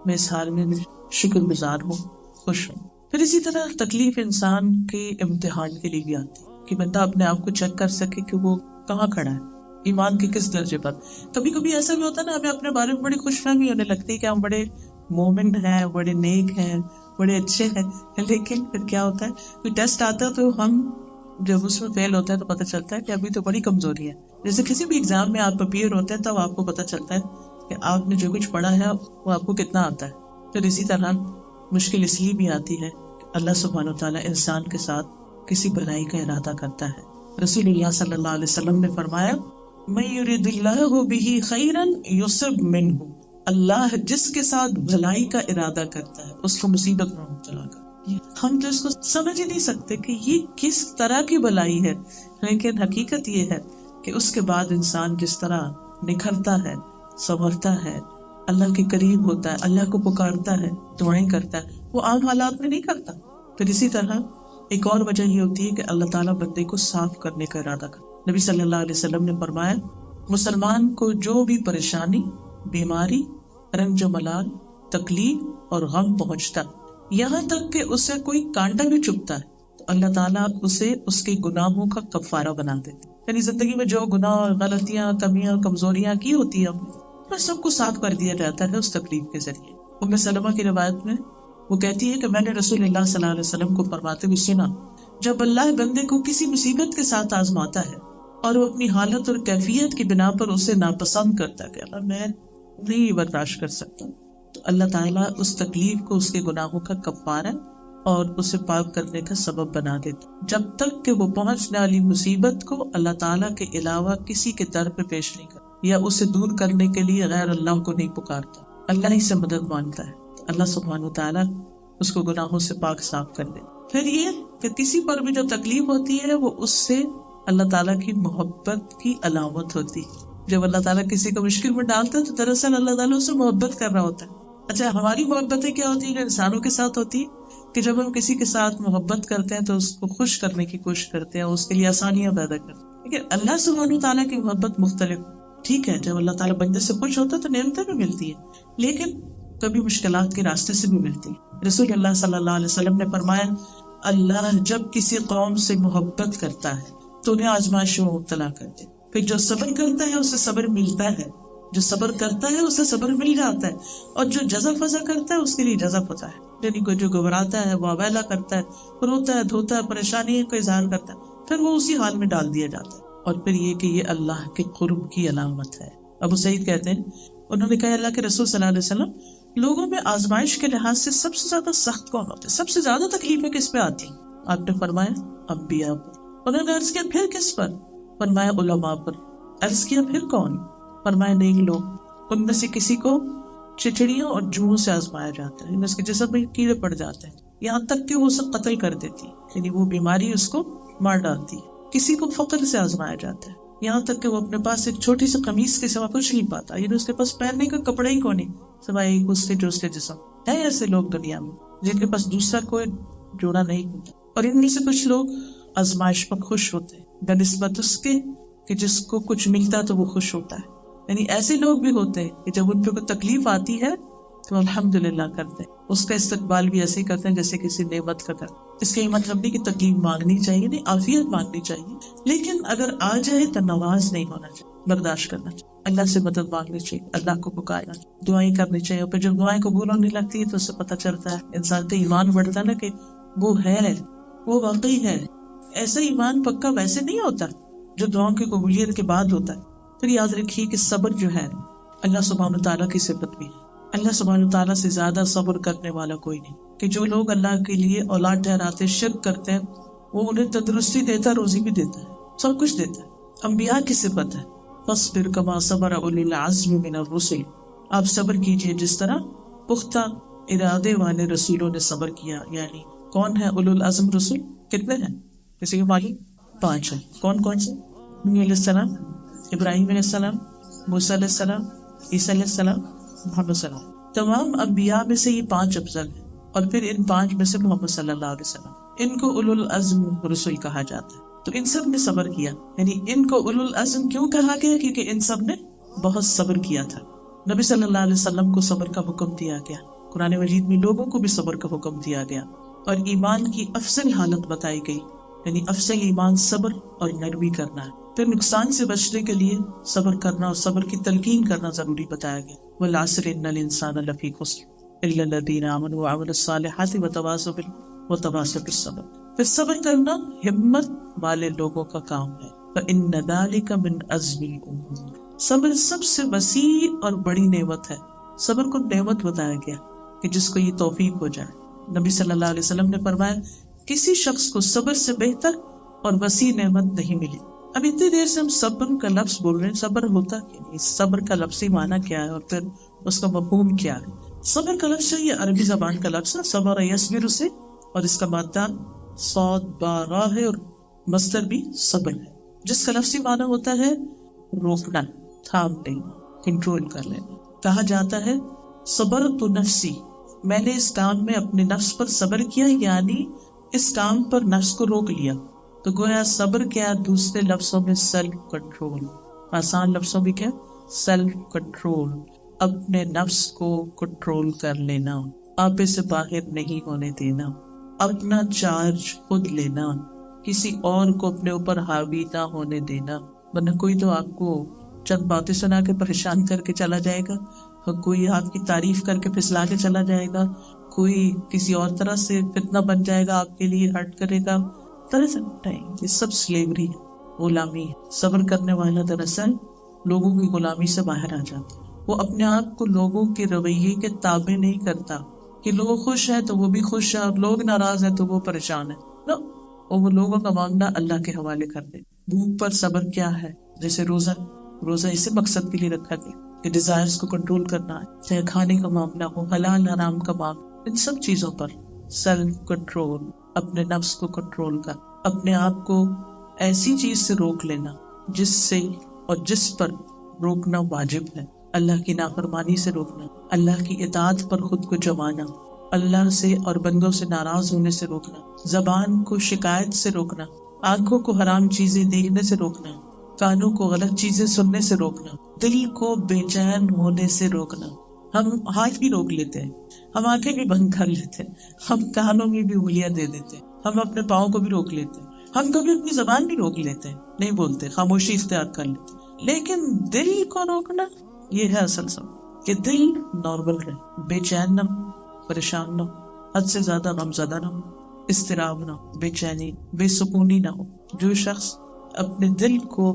میں اس حال میں شکر گزار ہوں, خوش ہوں. پھر اسی طرح تکلیف انسان کے امتحان کے لیے بھی آتی ہے کہ بندہ اپنے آپ کو چیک کر سکے کہ وہ کہاں کھڑا ہے, ایمان کے کس درجے پر. کبھی کبھی ایسا بھی ہوتا ہے نا, ہمیں اپنے بارے میں بڑی خوش فہمی ہونے لگتی ہے کہ ہم بڑے مومن ہیں, بڑے نیک ہیں, بڑے اچھے ہیں. لیکن پھر کیا ہوتا ہے, کوئی ٹیسٹ آتا ہے تو ہم جب اس میں فیل ہوتا ہے تو پتہ چلتا ہے کہ ابھی تو بڑی کمزوری ہے. جیسے کسی بھی ایگزام میں آپ اپیئر ہوتے ہیں تب آپ کو پتہ چلتا ہے کہ آپ نے جو کچھ پڑھا ہے وہ آپ کو کتنا آتا ہے. پھر اسی طرح مشکل اس لیے بھی آتی ہے کہ اللہ سبحانہ وتعالیٰ انسان کے ساتھ کسی بھلائی کا ارادہ کرتا ہے. رسول اللہ صلی اللہ علیہ وسلم نے فرمایا من یرید اللہ بہ خیرا یصب منہ, اللہ جس کے ساتھ بھلائی کا ارادہ کرتا ہے اس کو مصیبت میں مبتلا کرتا ہے. ہم تو اس کو سمجھ ہی نہیں سکتے کہ یہ کس طرح کی بھلائی ہے, لیکن حقیقت یہ ہے کہ اس کے بعد انسان جس طرح نکھرتا ہے, سنورتا ہے, اللہ کے قریب ہوتا ہے, اللہ کو پکارتا ہے, دعائیں کرتا ہے, وہ عام حالات میں نہیں کرتا. پھر اسی طرح ایک اور وجہ یہ ہوتی ہے کہ اللہ تعالیٰ بندے کو صاف کرنے کا ارادہ کرتا. نبی صلی اللہ علیہ وسلم نے فرمایا مسلمان کو جو بھی پریشانی, بیماری, رنج و ملال, تکلیف اور غم پہنچتا, یہاں تک کہ اسے کوئی کانٹا بھی چبھتا ہے, تو اللہ تعالیٰ اسے اس کے گناہوں کا کفارہ بنا دیتے. یعنی زندگی میں جو گناہ, غلطیاں, کمیاں, کمزوریاں کی ہوتی ہیں بس سب کو صاف کر دیا جاتا ہے اس تکلیف کے ذریعے. ام سلمہ کی روایت میں وہ کہتی ہے کہ میں نے رسول اللہ صلی اللہ علیہ وسلم کو فرماتے ہوئے سنا, جب اللہ بندے کو کسی مصیبت کے ساتھ آزماتا ہے اور وہ اپنی حالت اور کیفیت کی بنا پر اسے ناپسند کرتا ہے کہ اللہ میں نہیں برداشت کر سکتا, تو اللہ تعالیٰ اس تکلیف کو اس کے گناہوں کا کفارہ اور اسے پاک کرنے کا سبب بنا دیتا جب تک کہ وہ پہنچنے والی مصیبت کو اللہ تعالیٰ کے علاوہ کسی کے در پہ پیش نہیں کرتا یا اسے دور کرنے کے لیے غیر اللہ کو نہیں پکارتا، اللہ ہی سے مدد مانگتا ہے، اللہ سبحانہ وتعالیٰ اس کو گناہوں سے پاک صاف کر دے۔ پھر یہ کہ کسی پر بھی جو تکلیف ہوتی ہے وہ اس سے اللہ تعالیٰ کی محبت کی علامت ہوتی ہے۔ جب اللہ تعالیٰ کسی کو مشکل میں ڈالتا ہے تو دراصل اللہ تعالیٰ اس سے محبت کر رہا ہوتا ہے۔ اچھا، ہماری محبتیں کیا ہوتی ہیں؟ جو انسانوں کے ساتھ ہوتی ہے کہ جب ہم کسی کے ساتھ محبت کرتے ہیں تو اس کو خوش کرنے کی کوشش کرتے ہیں، اس کے لیے آسانیاں پیدا کرتے ہیں۔ لیکن اللہ سبحانہ تعالیٰ کی محبت مختلف، ٹھیک ہے، جب اللہ تعالیٰ بندے سے خوش ہوتا ہے تو نعمتیں بھی ملتی ہیں، لیکن کبھی مشکلات کے راستے سے بھی ملتی ہیں۔ رسول اللہ صلی اللہ علیہ وسلم نے فرمایا، اللہ جب کسی قوم سے محبت کرتا ہے تو انہیں آزمائشوں میں مبتلا کرتے، پھر جو صبر کرتا ہے اسے صبر ملتا ہے، جو صبر کرتا ہے اسے صبر مل جاتا ہے، اور جو جزا فضا کرتا ہے اس کے لیے جزا ہوتا ہے۔ یعنی کوئی جو گھبراتا ہے، وہ اویلا کرتا ہے، روتا ہے، دھوتا ہے، پریشانی کا اظہار کرتا ہے، پھر وہ اسی حال میں ڈال دیا جاتا ہے۔ اور پھر یہ کہ یہ اللہ کے قرب کی علامت ہے۔ ابو سعید کہتے ہیں، انہوں نے کہا اللہ کے رسول صلی اللہ علیہ وسلم، لوگوں میں آزمائش کے لحاظ سے سب سے زیادہ سخت کون ہوتے ہیں؟ سب سے زیادہ تکلیفیں کس پہ آتی ہیں؟ آپ نے فرمایا انبیاء پر۔ انہوں نے عرض کیا پھر کس پر؟ فرمایا علماء پر۔ عرض کیا پھر کون؟ فرمایا نیک لوگ، ان میں سے کسی کو چچڑیوں اور جوؤں سے آزمایا جاتا ہے، اس کے جسم میں کیڑے پڑ جاتے ہیں، یہاں تک کہ وہ سب قتل کر دیتی ہے، یعنی وہ بیماری اس کو مار ڈالتی ہے۔ کسی کو فقر سے آزمایا جاتا ہے، یہاں تک کہ وہ اپنے پاس ایک چھوٹی سی قمیص کے سوا کچھ نہیں پاتا، یعنی اس کے پاس پہننے کا کپڑا ہی کوئی نہیں سوائے ایک اس سے جو اس کے جسم ہے۔ ایسے لوگ دنیا میں جن کے پاس دوسرا کوئی جوڑا نہیں ہوتا، اور ان میں سے کچھ لوگ آزمائش پر خوش ہوتے ہیں بنسبت اس کے کہ جس کو کچھ ملتا تو وہ خوش ہوتا ہے۔ یعنی ایسے لوگ بھی ہوتے ہیں کہ جب ان پہ کوئی تکلیف آتی ہے تو الحمدللہ کرتے ہیں، اس کا استقبال بھی ایسے ہی کرتے ہیں جیسے کسی نعمت کا کرتے۔ اس کا یہ مطلب نہیں کہ تکلیف مانگنی چاہیے، نہیں، عافیت مانگنی چاہیے، لیکن اگر آ جائے تو نواز نہیں ہونا چاہیے، برداشت کرنا چاہیے، اللہ سے مدد مانگنی چاہیے، اللہ کو پکارنا چاہیے، دعائیں کرنی چاہیے۔ اور پھر جب دعائیں قبول ہونے لگتی ہے تو اس سے پتہ چلتا ہے، انسان کا ایمان بڑھتا ہے نا کہ وہ ہے، وہ واقعی ہے۔ ایسا ایمان پکا ویسے نہیں ہوتا جو دعاؤں کی قبولیت کے بعد ہوتا ہے۔ پھر یاد رکھیے کہ صبر جو ہے اللہ سبحانہ تعالیٰ کی صفت بھی ہے۔ اللہ سبحانہ تعالیٰ سے زیادہ صبر کرنے والا کوئی نہیں، کہ جو لوگ اللہ کے لیے اولاد ٹھہراتے شرک کرتے ہیں، وہ انہیں تندرستی دیتا ہے، روزی بھی دیتا ہے، سب کچھ دیتا ہے۔ انبیاء کی صفت ہے فاصبر کما صبر اولی العزم من الرسل، آپ صبر کیجئے جس طرح پختہ ارادے والے رسولوں نے صبر کیا۔ یعنی کون ہے اولو العزم رسول؟ کتنے ہیں؟ کسی کے معلوم؟ 5 ہیں۔ کون کون سے؟ نوح علیہ السلام، ابراہیم علیہ السلام، موسیٰ علیہ السلام، عیسیٰ علیہ السلام، محمد صلی اللہ علیہ وسلم۔ تمام انبیاء میں سے یہ 5 افضل ہیں، اور پھر ان 5 میں سے محمد صلی اللہ علیہ وسلم، ان کو اولو العزم رسول کہا جاتا ہے۔ تو ان سب نے صبر کیا، یعنی ان کو اولو العزم کیوں کہا گیا؟ کیونکہ ان سب نے بہت صبر کیا تھا۔ نبی صلی اللہ علیہ وسلم کو صبر کا حکم دیا گیا، قرآن مجید میں لوگوں کو بھی صبر کا حکم دیا گیا، اور ایمان کی افضل حالت بتائی گئی، یعنی افضل ایمان صبر اور نرمی کرنا ہے۔ پھر نقصان سے بچنے کے لیے صبر کرنا اور صبر کی تلقین کرنا ضروری بتایا گیا۔ والعصر ان الانسان لفی خسر الا الذین آمنوا وعملوا الصالحات وتواصوا وتواصوا بالصبر۔ پھر صبر کرنا ہمت والے لوگوں کا کام ہے۔ فإن ذلك من عزم الامور، صبر سب سے وسیع اور بڑی نعمت ہے۔ صبر کو نعمت بتایا گیا کہ جس کو یہ توفیق ہو جائے۔ نبی صلی اللہ علیہ وسلم نے فرمایا، کسی شخص کو صبر سے بہتر اور وسیع نعمت نہیں ملی۔ اب اتنی دیر سے ہم صبر کا لفظ بول رہے ہیں، صبر ہوتا کیا نہیں، صبر کا لفظی معنی کیا ہے، اور پھر اس کا مفہوم کیا ہے۔ صبر کا لفظ یہ عربی زبان کا لفظ ہے، صبر یصبر سے، اور اس کا مادہ صاد با را ہے، اور مصدر بھی صبر ہے، جس کا لفظی معنی ہوتا ہے روکنا، تھام لینا، کنٹرول کر لینا۔ کہا جاتا ہے صبرت نفسی، میں نے اس کام میں اپنے نفس پر صبر کیا، یعنی اس کام پر نفس کو روک لیا۔ تو گویا صبر کیا، دوسرے لفظوں میں سیلف کنٹرول، آسان لفظوں میں کیا، سیلف کنٹرول، اپنے نفس کو کنٹرول کر لینا، آپے سے باہر نہیں ہونے دینا، اپنا چارج خود لینا، کسی اور کو اپنے اوپر حاوی نہ ہونے دینا۔ ورنہ کوئی تو آپ کو چند باتیں سنا کے پریشان کر کے چلا جائے گا، اور کوئی آپ کی تعریف کر کے پھسلا کے چلا جائے گا، کوئی کسی اور طرح سے فتنہ بن جائے گا، آپ کے لیے ہرٹ کرے گا۔ دراصل نہیں، یہ سب سلیوری ہے، غلامی ہے۔ صبر کرنے والا دراصل لوگوں کی غلامی سے باہر آ جاتا ہے، وہ اپنے آپ کو لوگوں کے رویے کے تابع نہیں کرتا، کہ لوگ خوش ہیں تو وہ بھی خوش ہے اور لوگ ناراض ہیں تو وہ پریشان ہے. نو، اور وہ لوگوں کا معاملہ اللہ کے حوالے کر دے. بھوک پر صبر کیا ہے؟ جیسے روزہ اسی مقصد کے لیے رکھا گیا کہ ڈیزائرز کو کنٹرول کرنا ہے، چاہے کھانے کا معاملہ ہو، حلال حرام کا معاملہ، ان سب چیزوں پر سیلف کنٹرول، اپنے نفس کو کنٹرول کر، اپنے آپ کو ایسی چیز سے روک لینا جس سے اور جس پر روکنا واجب ہے. اللہ کی نافرمانی سے روکنا، اللہ کی اطاعت پر خود کو جمانا، اللہ سے اور بندوں سے ناراض ہونے سے روکنا، زبان کو شکایت سے روکنا، آنکھوں کو حرام چیزیں دیکھنے سے روکنا، کانوں کو غلط چیزیں سننے سے روکنا، دل کو بے چین ہونے سے روکنا. ہم ہاتھ بھی روک لیتے ہیں، ہم آنکھیں بھی بند کر لیتے ہیں، ہم کانوں میں بھی انگلیاں دے دیتے ہیں، ہم اپنے پاؤں کو بھی روک لیتے ہیں، ہم کبھی اپنی زبان بھی روک لیتے ہیں، نہیں بولتے، خاموشی اختیار کر لیتے. لیکن دل کو روکنا، یہ ہے اصل سب، کہ دل نارمل رہے، بے چین نہ ہو، پریشان نہ ہو، حد سے زیادہ غمزدہ نہ ہو، اضطراب نہ ہو، بے چینی، بے سکونی نہ ہو. جو شخص اپنے دل کو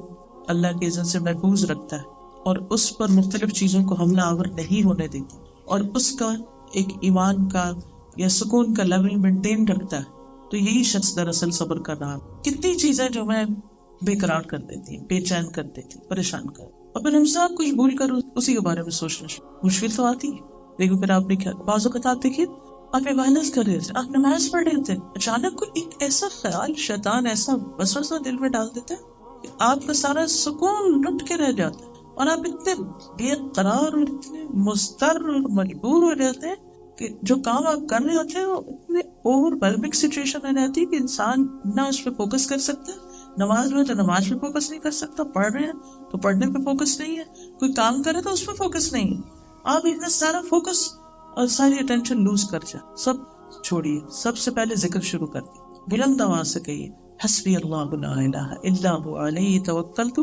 اللہ کے اذن سے محفوظ رکھتا ہے اور اس پر مختلف چیزوں کو حملہ آور نہیں ہونے دیتا اور اس کا ایک ایمان کا یا سکون کا لیول مینٹین رکھتا ہے، تو یہی شخص دراصل صبر کر رہا ہے. کتنی چیزیں جو میں بے قرار کر دیتی ہیں، بے چین کر دیتی، پریشان کر، اور پھر ہم سب کچھ بھول کر اسی کے بارے میں سوچنا مشکل تو آتی ہے. لیکن پھر آپ نے کیا بعض اوقات آپ دیکھیے، آپ عبادت کر رہے تھے، آپ نماز پڑھ رہے تھے، اچانک کوئی ایک ایسا خیال شیطان ایسا وسوسہ دل میں ڈال دیتا ہے کہ آپ کا سارا سکون لٹ کے رہ جاتا ہے اور آپ اتنے بے قرار اور اتنے مضطر اور مجبور ہو جاتے ہیں کہ جو کام آپ کر رہے ہوتے ہیں وہ اتنے اوور ویلمنگ سچویشن میں رہتی ہے کہ انسان نہ اس پہ فوکس کر سکتا. نماز میں تو نماز پہ فوکس نہیں کر سکتا، پڑھ رہے ہیں تو پڑھنے پہ فوکس نہیں ہے، کوئی کام کرے تو اس پہ فوکس نہیں ہے. آپ اتنا سارا فوکس اور ساری اٹینشن لوز کر جائے. سب چھوڑیے، سب سے پہلے ذکر شروع کر دیں، بلند آواز سے کہیے حسبی اللہ لا الہ الا هو علیہ توکلت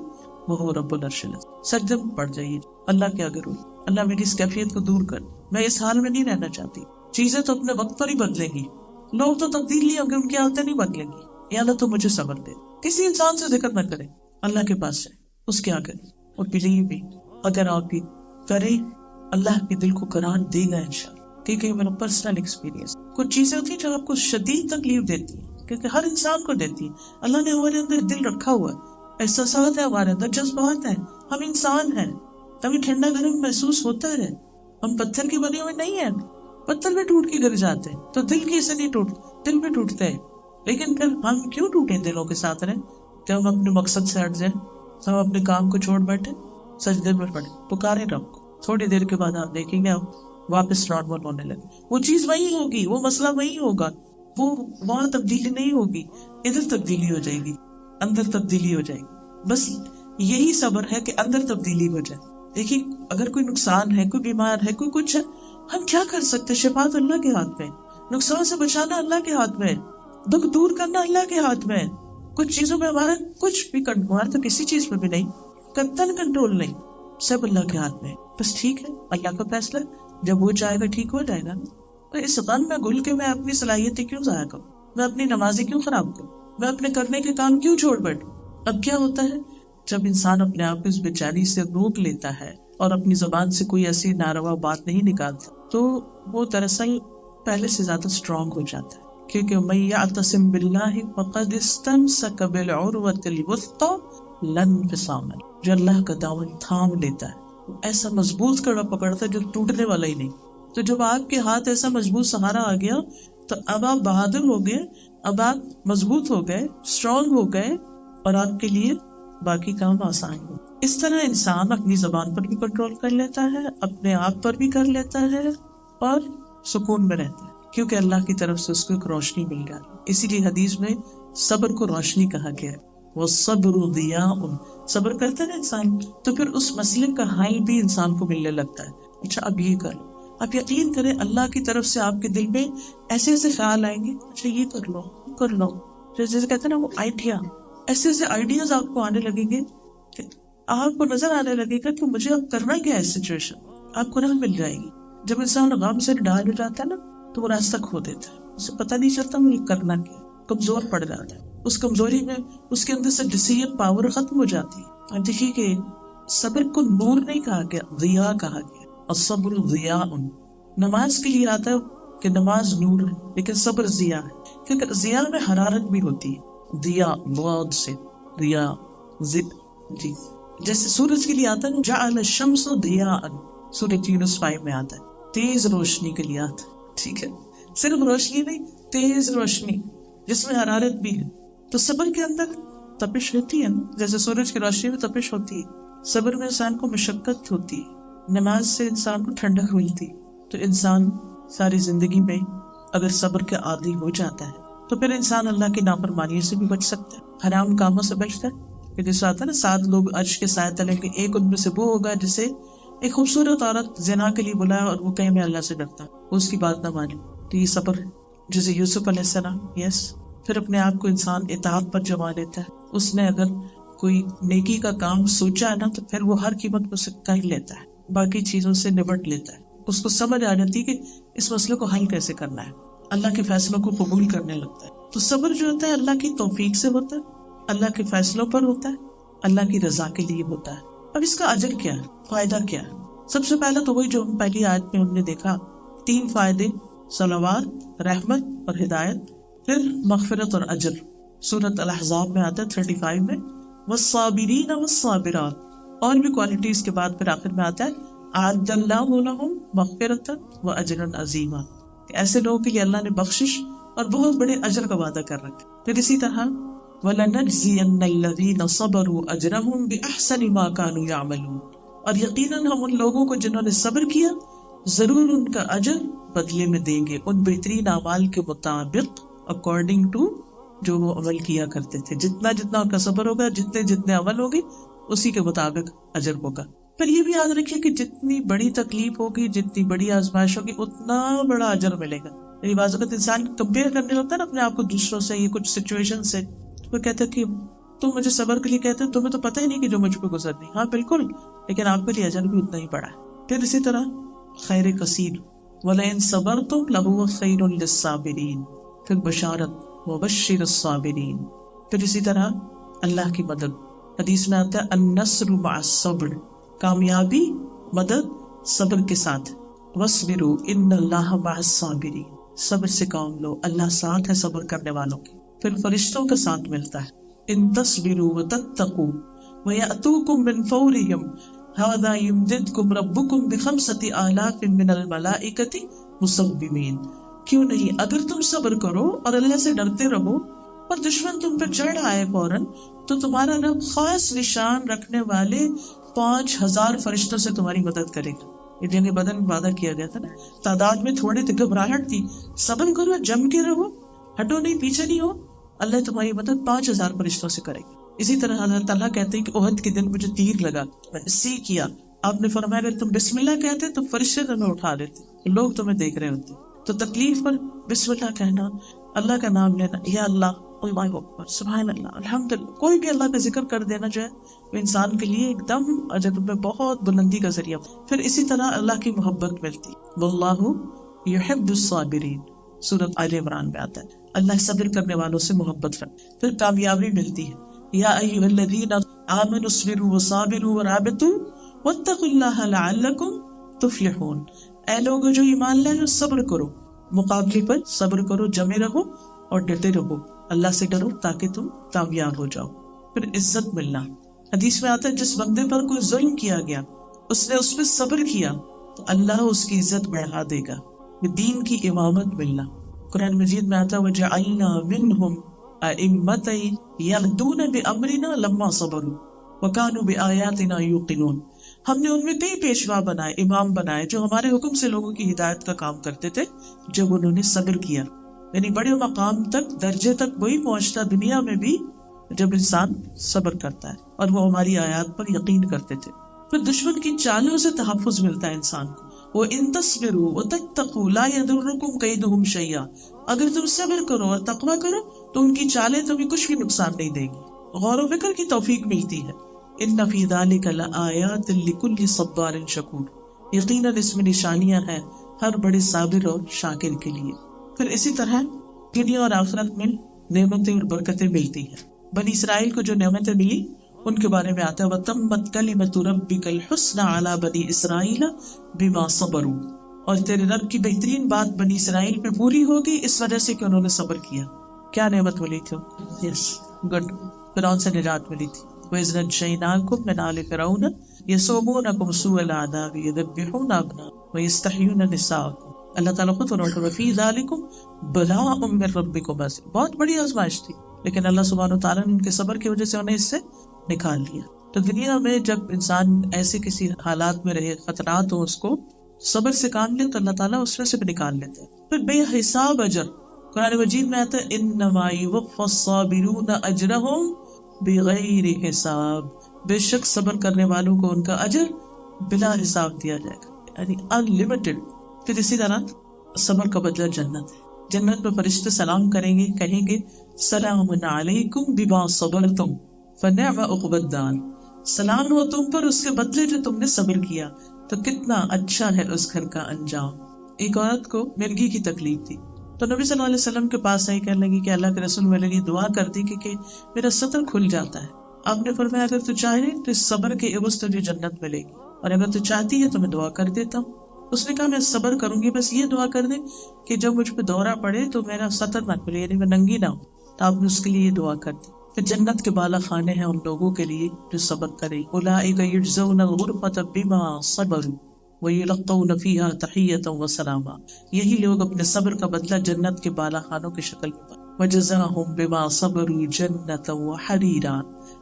وہو رب العرش العظیم. سجدے میں پڑ جائیے، اللہ کے آگے روئے، اللہ میری اس کیفیت کو دور کر، میں اس حال میں نہیں رہنا چاہتی. چیزیں تو اپنے وقت پر ہی بدلیں گی، لوگ تو تبدیل نہیں ہوں گے، ان کی عادتیں نہیں بدلیں گی. یا اللہ تو مجھے صبر دے. کسی انسان سے ذکر نہ کریں، اللہ کے پاس جائیں، اس کے آگے. اور بلیو بھی اگر آپ بھی کریں، اللہ کے دل کو قرار دے گا انشاءاللہ. کیونکہ میرا پرسنل ایکسپیرینس، کچھ چیزیں ہوتی ہیں جو آپ کو شدید تکلیف دیتی ہیں، کیونکہ ہر انسان کو دیتی ہے. اللہ نے ہمارے اندر دل رکھا ہوا ہے، احساسات ہیں ہمارے اندر، جذبات ہیں، ہم انسان ہیں، کبھی ٹھنڈا گرم محسوس ہوتا ہے. ہم پتھر کے بنے ہوئے نہیں ہیں، پتھر بھی ٹوٹ کے گر جاتے ہیں، تو دل کیسے نہیں ٹوٹ، دل بھی ٹوٹتے ہیں. لیکن پھر ہم کیوں ٹوٹے دلوں کے ساتھ رہیں کہ ہم اپنے مقصد سے ہٹ جائیں، ہم اپنے کام کو چھوڑ بیٹھے، سجدے میں پڑے، پکارے رب کو. تھوڑی دیر کے بعد آپ دیکھیں گے آپ واپس نارمل ہونے لگے. وہ چیز وہی ہوگی، وہ مسئلہ وہی ہوگا، وہ وہاں تبدیلی نہیں ہوگی، ادھر تبدیلی ہو جائے گی، اندر تبدیلی ہو جائے گی. بس یہی صبر ہے کہ اندر تبدیلی ہو جائے. دیکھیے اگر کوئی نقصان ہے، کوئی بیمار ہے، کوئی کچھ ہے، ہم کیا کر سکتے؟ شفا تو اللہ کے ہاتھ میں، نقصان سے بچانا اللہ کے ہاتھ میں، دکھ دور کرنا اللہ کے ہاتھ میں. کچھ چیزوں میں ہمارا کچھ بھی ہمارا تو کسی چیز میں بھی نہیں، قطعاً کنٹرول نہیں، سب اللہ کے ہاتھ میں. بس ٹھیک ہے، اللہ کا فیصلہ، جب وہ چاہے گا ٹھیک ہو جائے گا. تو اس غم میں گل کے میں اپنی صلاحیتیں کیوں ضائع کروں، میں اپنی نمازیں کیوں خراب کروں، میں اپنے کرنے کے کام کیوں چھوڑ بیٹھوں. اب کیا ہوتا ہے جب انسان اپنے آپ کو اس بیچاری سے روک لیتا ہے اور اپنی زبان سے کوئی ایسی ناروا بات نہیں نکالتا، تو وہ دراصل پہلے سے زیادہ اسٹرانگ ہو جاتا ہے. کیونکہ من یعتصم باللہ فقد استمسک بالعروۃ الوثقی لا انفصام، جو اللہ کا دامن تھام لیتا ہے وہ ایسا مضبوط کڑا پکڑتا ہے جو ٹوٹنے والا ہی نہیں. تو جب آپ کے ہاتھ ایسا مضبوط سہارا آ گیا تو اب آپ بہادر ہو گئے، اب آپ مضبوط ہو گئے، اسٹرانگ ہو گئے، اور آپ کے لیے باقی کام آسان ہو. اس طرح انسان اپنی زبان پر بھی کنٹرول کر لیتا ہے، اپنے آپ پر بھی کر لیتا ہے، اور سکون میں رہتا ہے، کیونکہ اللہ کی طرف سے اس کو ایک روشنی مل گئی. اسی لیے حدیث میں صبر کو روشنی کہا گیا ہے. وَالصَّبْرُ ضِيَاءٌ، صبر کرتا ہے نا انسان تو پھر اس مسئلے کا حل بھی انسان کو ملنے لگتا ہے. اچھا اب یہ کر لو، آپ یقین کریں اللہ کی طرف سے آپ کے دل میں ایسے ایسے خیال آئیں گے، اچھا یہ کر لو، کر لو، جیسے کہتے ہیں نا وہ آئیڈیا، ایسے ایسے آئیڈیاز آپ کو آنے لگیں گے کہ آپ کو نظر آنے لگے گا کہ مجھے اب کرنا کیا ہے. سچویشن آپ کو راہ مل جائے گی. جب انسان غم سے ڈال ہو جاتا ہے نا تو وہ راستہ کھو دیتا ہے، اسے پتہ نہیں چلتا مجھے کرنا کیا، کمزور پڑ جاتا ہے. اس کمزوری میں اس کے اندر سے ڈیسیژن پاور ختم ہو جاتی ہے. اب دیکھیے کہ صبر کو نور نہیں کہا گیا، ضیاء کہا گیا. الصبر ضیاء. نماز کے لیے آتا ہے کہ نماز نور ہے لیکن صبر ضیاء ہے، کیونکہ ضیاء میں حرارت بھی ہوتی ہے، ضیاء بعد سے ضیاء جی، جیسے سورج کے لیے آتا ہے جعل الشمس ضیاء، سورۃ یونس 5 میں آتا ہے تیز روشنی کے لیے آتا ہے، ٹھیک ہے، صرف روشنی نہیں، تیز روشنی جس میں حرارت بھی ہے۔ تو صبر کے اندر تپش ہوتی ہے نا، جیسے سورج کی روشنی میں تپش ہوتی ہے، صبر میں انسان کو مشقت ہوتی ہے، نماز سے انسان کو ٹھنڈک ملتی، تو انسان ساری زندگی میں اگر صبر کے عادی ہو جاتا ہے تو پھر انسان اللہ کی نافرمانی سے بھی بچ سکتا ہے، حرام کاموں سے بچتا ہے۔ کہ جیسے آتا ہے نا 7 لوگ عرش کے سائے تلے کے، ایک ان میں سے وہ ہوگا جسے ایک خوبصورت عورت زنا کے لیے بلایا اور وہ کہیں میں اللہ سے ڈرتا ہوں، اس کی بات نہ مانی، تو یہ صبر ہے۔ جیسے یوسف علیہ السلام، یس، پھر اپنے آپ کو انسان اطاعت پر جما لیتا ہے، اس نے اگر کوئی نیکی کا کام سوچا ہے نا تو پھر وہ ہر قیمت کو کر لیتا ہے، باقی چیزوں سے نبٹ لیتا ہے، اس کو سمجھ آ جاتی ہے کہ اس مسئلے کو حل کیسے کرنا ہے، اللہ کے فیصلوں کو قبول کرنے لگتا ہے۔ تو صبر جو ہوتا ہے اللہ کی توفیق سے ہوتا ہے، اللہ کے فیصلوں پر ہوتا ہے، اللہ کی رضا کے لیے ہوتا ہے۔ اب اس کا اجر کیا ہے، فائدہ کیا ہے؟ سب سے پہلا تو وہی جو ہم پہلی آیت میں ہم نے دیکھا، 3 فائدے، صلوات، رحمت اور ہدایت، پھر مغفرت اور اجر۔ سورۃ الاحزاب میں آتا ہے 35 میں، والصابرین والصابرات، اور بھی کوالٹیز کے بعد پھر آخر میں آتا ہے اعد اللہ لہم مغفرۃ واجرا عظیما، ایسے لوگوں کے لیے اللہ نے بخشش اور بہت بڑے اجر کا وعدہ کر رکھا۔ پھر اسی طرح وَلَنَجْزِيَنَّ الَّذِينَ صَبَرُوا أَجْرَهُمْ بِأَحْسَنِ مَا كَانُوا يَعْمَلُونَ، اور یقیناً ہم ان لوگوں کو جنہوں نے صبر کیا ضرور ان کا اجر بدلے میں دیں گے، ان بہترین اعمال کے مطابق، اکارڈنگ ٹو جو وہ عمل کیا کرتے تھے، جتنا جتنا ان کا صبر ہوگا، جتنے جتنے عمل ہوگی، اسی کے مطابق اجر ہوگا۔ پھر یہ بھی یاد رکھیے کہ جتنی بڑی تکلیف ہوگی، جتنی بڑی آزمائش ہوگی، اتنا بڑا اجر ملے گا۔ یعنی بعض اوقات انسان کمپیئر کرنے لگتا ہے نا اپنے آپ کو دوسروں سے، یہ کچھ سچویشن سے، وہ کہتا ہے کہ تم مجھے صبر کے لیے کہتے ہیں، تمہیں تو پتہ ہی نہیں کہ جو مجھ پہ گزرنی، ہاں بالکل، لیکن آپ کے لیے اجر بھی اتنا ہی بڑا ہے۔ پھر اسی طرح خیر کثیر، وَلَئِن صَبَرْتُمْ لَهُوَ خَيْرٌ لِلصَّابِرِينَ، پھر بشارت، وَبَشِّرِ الصَّابِرِينَ۔ پھر اسی طرح اللہ کی مدد، حدیث میں آتا ہے النصر مع الصبر، کامیابی مدد صبر کے ساتھ، وَاصْبِرُوا إِنَّ اللَّهَ مع الصَّابِرِينَ، صبر سے کام لو، اللہ ساتھ ہے صبر کرنے والوں کے۔ پھر فرشتوں کا ساتھ ملتا ہے، ان تصبروا وتتقوا ويأتوكم من فورهم هذا يمددكم ربكم بخمسة آلاف من الملائكة مسومين۔ کیوں نہیں، اگر تم صبر کرو اور اللہ سے ڈرتے رہو اور دشمن تم پر چڑھ آئے فوراً، تو تمہارا رب خاص نشان رکھنے والے 5000 فرشتوں سے تمہاری مدد کرے گا۔ یہ جنگ بدر میں وعدہ کیا گیا تھا نا، تعداد میں تھوڑے تھے، گھبراہٹ تھی، صبر کرو، جم کے رہو، ہٹو نہیں، پیچھے نہیں ہو، اللہ تمہاری مدد 5000 فرشتوں سے کرے گا۔ اسی طرح حضرت اللہ کہتے ہیں کہ احد کے دن مجھے تیر لگا، میں نے سی کیا، آپ نے فرمایا اگر تم بسم اللہ کہتے تو فرشتے تمہیں اٹھا دیتے، لوگ تمہیں دیکھ رہے ہوتے۔ تو تکلیف پر بسم اللہ کہنا، اللہ کا نام لینا، یا اللہ، اللہ اکبر، سبحان اللہ، الحمدللہ، کوئی بھی اللہ کا ذکر کر دینا جو ہے وہ انسان کے لیے ایک دم اجر میں بہت بلندی کا ذریعہ۔ پھر اسی طرح اللہ کی محبت ملتی، واللہ یحب الصابرین، سورۃ آل عمران میں آتا ہے اللہ صبر کرنے والوں سے محبت رکھتا۔ پھر کامیابی ملتی ہے، یا ایھا الذین آمنوا اصبروا وصابروا ورابطوا واتقوا اللہ لعلکم تفلحون، اے لوگوں جو ایمان لے لو، صبر کرو، مقابلے پر صبر کرو، جمے رہو اور ڈٹے رہو، اللہ سے ڈرو تاکہ تم کامیاب ہو جاؤ۔ پھر عزت ملنا، حدیث میں آتا ہے جس بندے پر کوئی ظلم کیا گیا، اس نے اس پہ صبر کیا تو اللہ اس کی عزت بڑھا دے گا، دین کی امامت ملنا۔ قرآن مجید میں آتا ہے وَجَعَلْنَا مِنْهُمْ أَئِمَّةً يَهْدُونَ بِأَمْرِنَا لَمَّا صَبَرُوا وَكَانُوا بِآيَاتِنَا يُوقِنُونَ، ہم نے ان میں کئی پیشوا بنائے، امام بنائے جو ہمارے حکم سے لوگوں کی ہدایت کا کام کرتے تھے جب انہوں نے صبر کیا۔ یعنی بڑے مقام تک، درجے تک وہی پہنچتا دنیا میں بھی جب انسان صبر کرتا ہے، اور وہ ہماری آیات پر یقین کرتے تھے۔ پھر دشمن کی چالوں سے تحفظ ملتا ہے انسان کو، وَإِن تَصْبِرُوا وَتَتَّقُوا لَا يَضُرُّكُمْ كَيْدُهُمْ شَيْئًا، اگر تم صبر کرو اور تقویٰ کرو تو ان کی چالیں تمہیں کچھ بھی نقصان نہیں دے گی، غور و فکر کی توفیق ملتی ہے۔ إِنَّ فِي ذَلِكَ لَآيَاتٍ لِكُلِّ صَبَّارٍ شَكُورٍ، یقیناً اس میں نشانیاں ہیں ہر بڑے صابر اور شاکر کے لیے۔ پھر اسی طرح دنیا اور آخرت میں نعمتیں اور برکتیں ملتی ہیں۔ بنی اسرائیل کو جو نعمتیں ملی ان کے بارے میں آتا ہے وَتَمَّتْ كَلِمَةُ رَبِّكَ الْحُسْنَى عَلَى بَنِي إِسْرَائِيلَ بِمَا صَبَرُوا، اور تیرے رب کی بہترین بات بنی اسرائیل پہ پوری ہوگی اس وجہ سے کہ انہوں نے صبر کیا. کیا نعمت ملی تھی؟ یس گڈ، فرعون سے نجات ملی تھی. وَإِذْ نَجَّيْنَاكُمْ مِنْ آلِ فِرْعَوْنَ يَسُومُونَكُمْ سُوءَ الْعَذَابِ يُذَبِّحُونَ أَبْنَاءَكُمْ وَيَسْتَحْيُونَ نِسَاءَكُمْ. اللہ تعالیٰ خود فرماتا ہے وَفِي ذَلِكُمْ بَلَاءٌ مِّن رَبِّكُمْ عَظِيمٌ. بہت بڑی آزمائش تھی، لیکن اللہ سبحانہ وتعالیٰ نے ان کے صبر کی وجہ سے انہیں اس سے نکال لیا. تو دنیا میں جب انسان ایسے کسی حالات میں رہے، خطرات ہو، اس کو صبر سے کام لے تو اللہ تعالیٰ اس میں سے بھی نکال لیتے ہیں. پھر بے حساب اجر. قرآن مجید میں آتا ہے انما یوفی الصابرون اجرہم بغیر حساب. بے شک صبر کرنے والوں کو ان کا اجر بلا حساب دیا جائے گا، یعنی انلمیٹڈ. پھر اسی طرح صبر کا بدلہ جنت ہے. جنت میں فرشتے سلام کریں گے، کہیں گے سلام علیکم بما صبرتم فنعم عقبی الدار. سلام ہو تم پر اس کے بدلے جو تم نے صبر کیا، تو کتنا اچھا ہے اس گھر کا انجام. ایک عورت کو مرگی کی تکلیف تھی تو نبی صلی اللہ علیہ وسلم کے پاس آئی، کہنے لگی کہ اللہ کے رسول میرے لیے دعا کر دی کہ میرا سطر کھل جاتا ہے. آپ نے فرمایا اگر تو چاہے تو اس صبر کے عوض تجھے جنت ملے گی، اور اگر تو چاہتی ہے تو میں دعا کر دیتا ہوں. اس نے کہا میں صبر کروں گی، بس یہ دعا کر دے کہ جب مجھ پہ دورہ پڑے تو میرا سطر نہ کھلے، یعنی میں ننگی نہ ہوں. تو آپ نے اس کے لیے یہ دعا کر دی. کہ جنت کے بالا خانے ہیں ان لوگوں کے لیے جو صبر کرے. اولئک یجزون الغرفۃ بما صبروا وَيُلَقَّوْنَ فِيهَا تَحِيَّةً وَسَلَامًا. یہی لوگ اپنے صبر کا بدلہ جنت کے بالا خانوں کی شکل میں وَجَزَاهُمْ بِمَا صَبَرُوا جَنَّةً وَحَرِيرًا.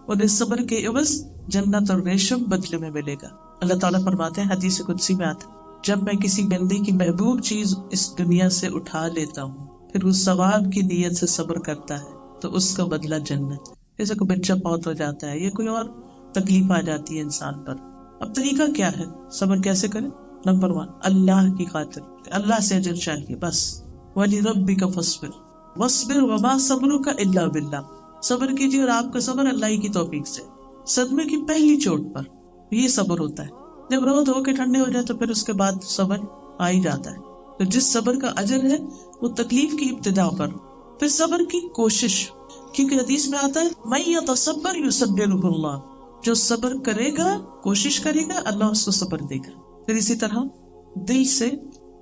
انہیں صبر کے عوض جنت اور ریشم بدلے میں ملے گا. اللہ تعالیٰ فرماتے ہیں حدیث قدسی میں آتا ہے جب میں کسی بندے کی محبوب چیز اس دنیا سے اٹھا لیتا ہوں پھر وہ ثواب کی نیت سے صبر کرتا ہے تو اس کا بدلہ جنت. جیسے کوئی بچہ فوت ہو جاتا ہے یا کوئی اور تکلیف آ جاتی ہے انسان پر. اب طریقہ کیا ہے صبر کیسے کرے؟ نمبر 1 اللہ کی خاطر، اللہ سے اجر چاہیے بس. وَلِرَبِّكَ فَاصْبِرْ وَاصْبِرْ وَمَا صَبْرُكَ إِلَّا بِاللَّهِ. صبر کیجیے اور آپ کا صبر اللہ کی توفیق سے. صدمے کی پہلی چوٹ پر یہ صبر ہوتا ہے. جب روز ہو کے ٹھنڈے ہو جائے تو پھر اس کے بعد صبر آ ہی جاتا ہے. تو جس صبر کا اجر ہے وہ تکلیف کی ابتدا پر. پھر صبر کی کوشش، کیونکہ حدیث میں آتا ہے مَن يَتَصَبَّرْ يُصَبِّرْهُ اللَّهُ. جو صبر کرے گا، کوشش کرے گا، اللہ اس کو صبر دے گا. پھر اسی طرح دل سے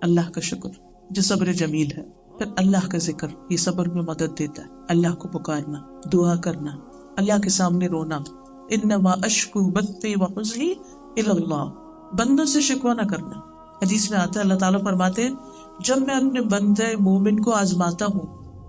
اللہ کا شکر جو صبر جمیل ہے. پھر اللہ کا ذکر، یہ صبر میں مدد دیتا ہے. اللہ کو پکارنا، دعا کرنا، اللہ کے سامنے رونا. انما اشکو بثی وحزنی الی اللہ. بندوں سے شکوہ نہ کرنا. حدیث میں آتا ہے اللہ تعالیٰ فرماتے ہیں جب میں اپنے بندے مومن کو آزماتا ہوں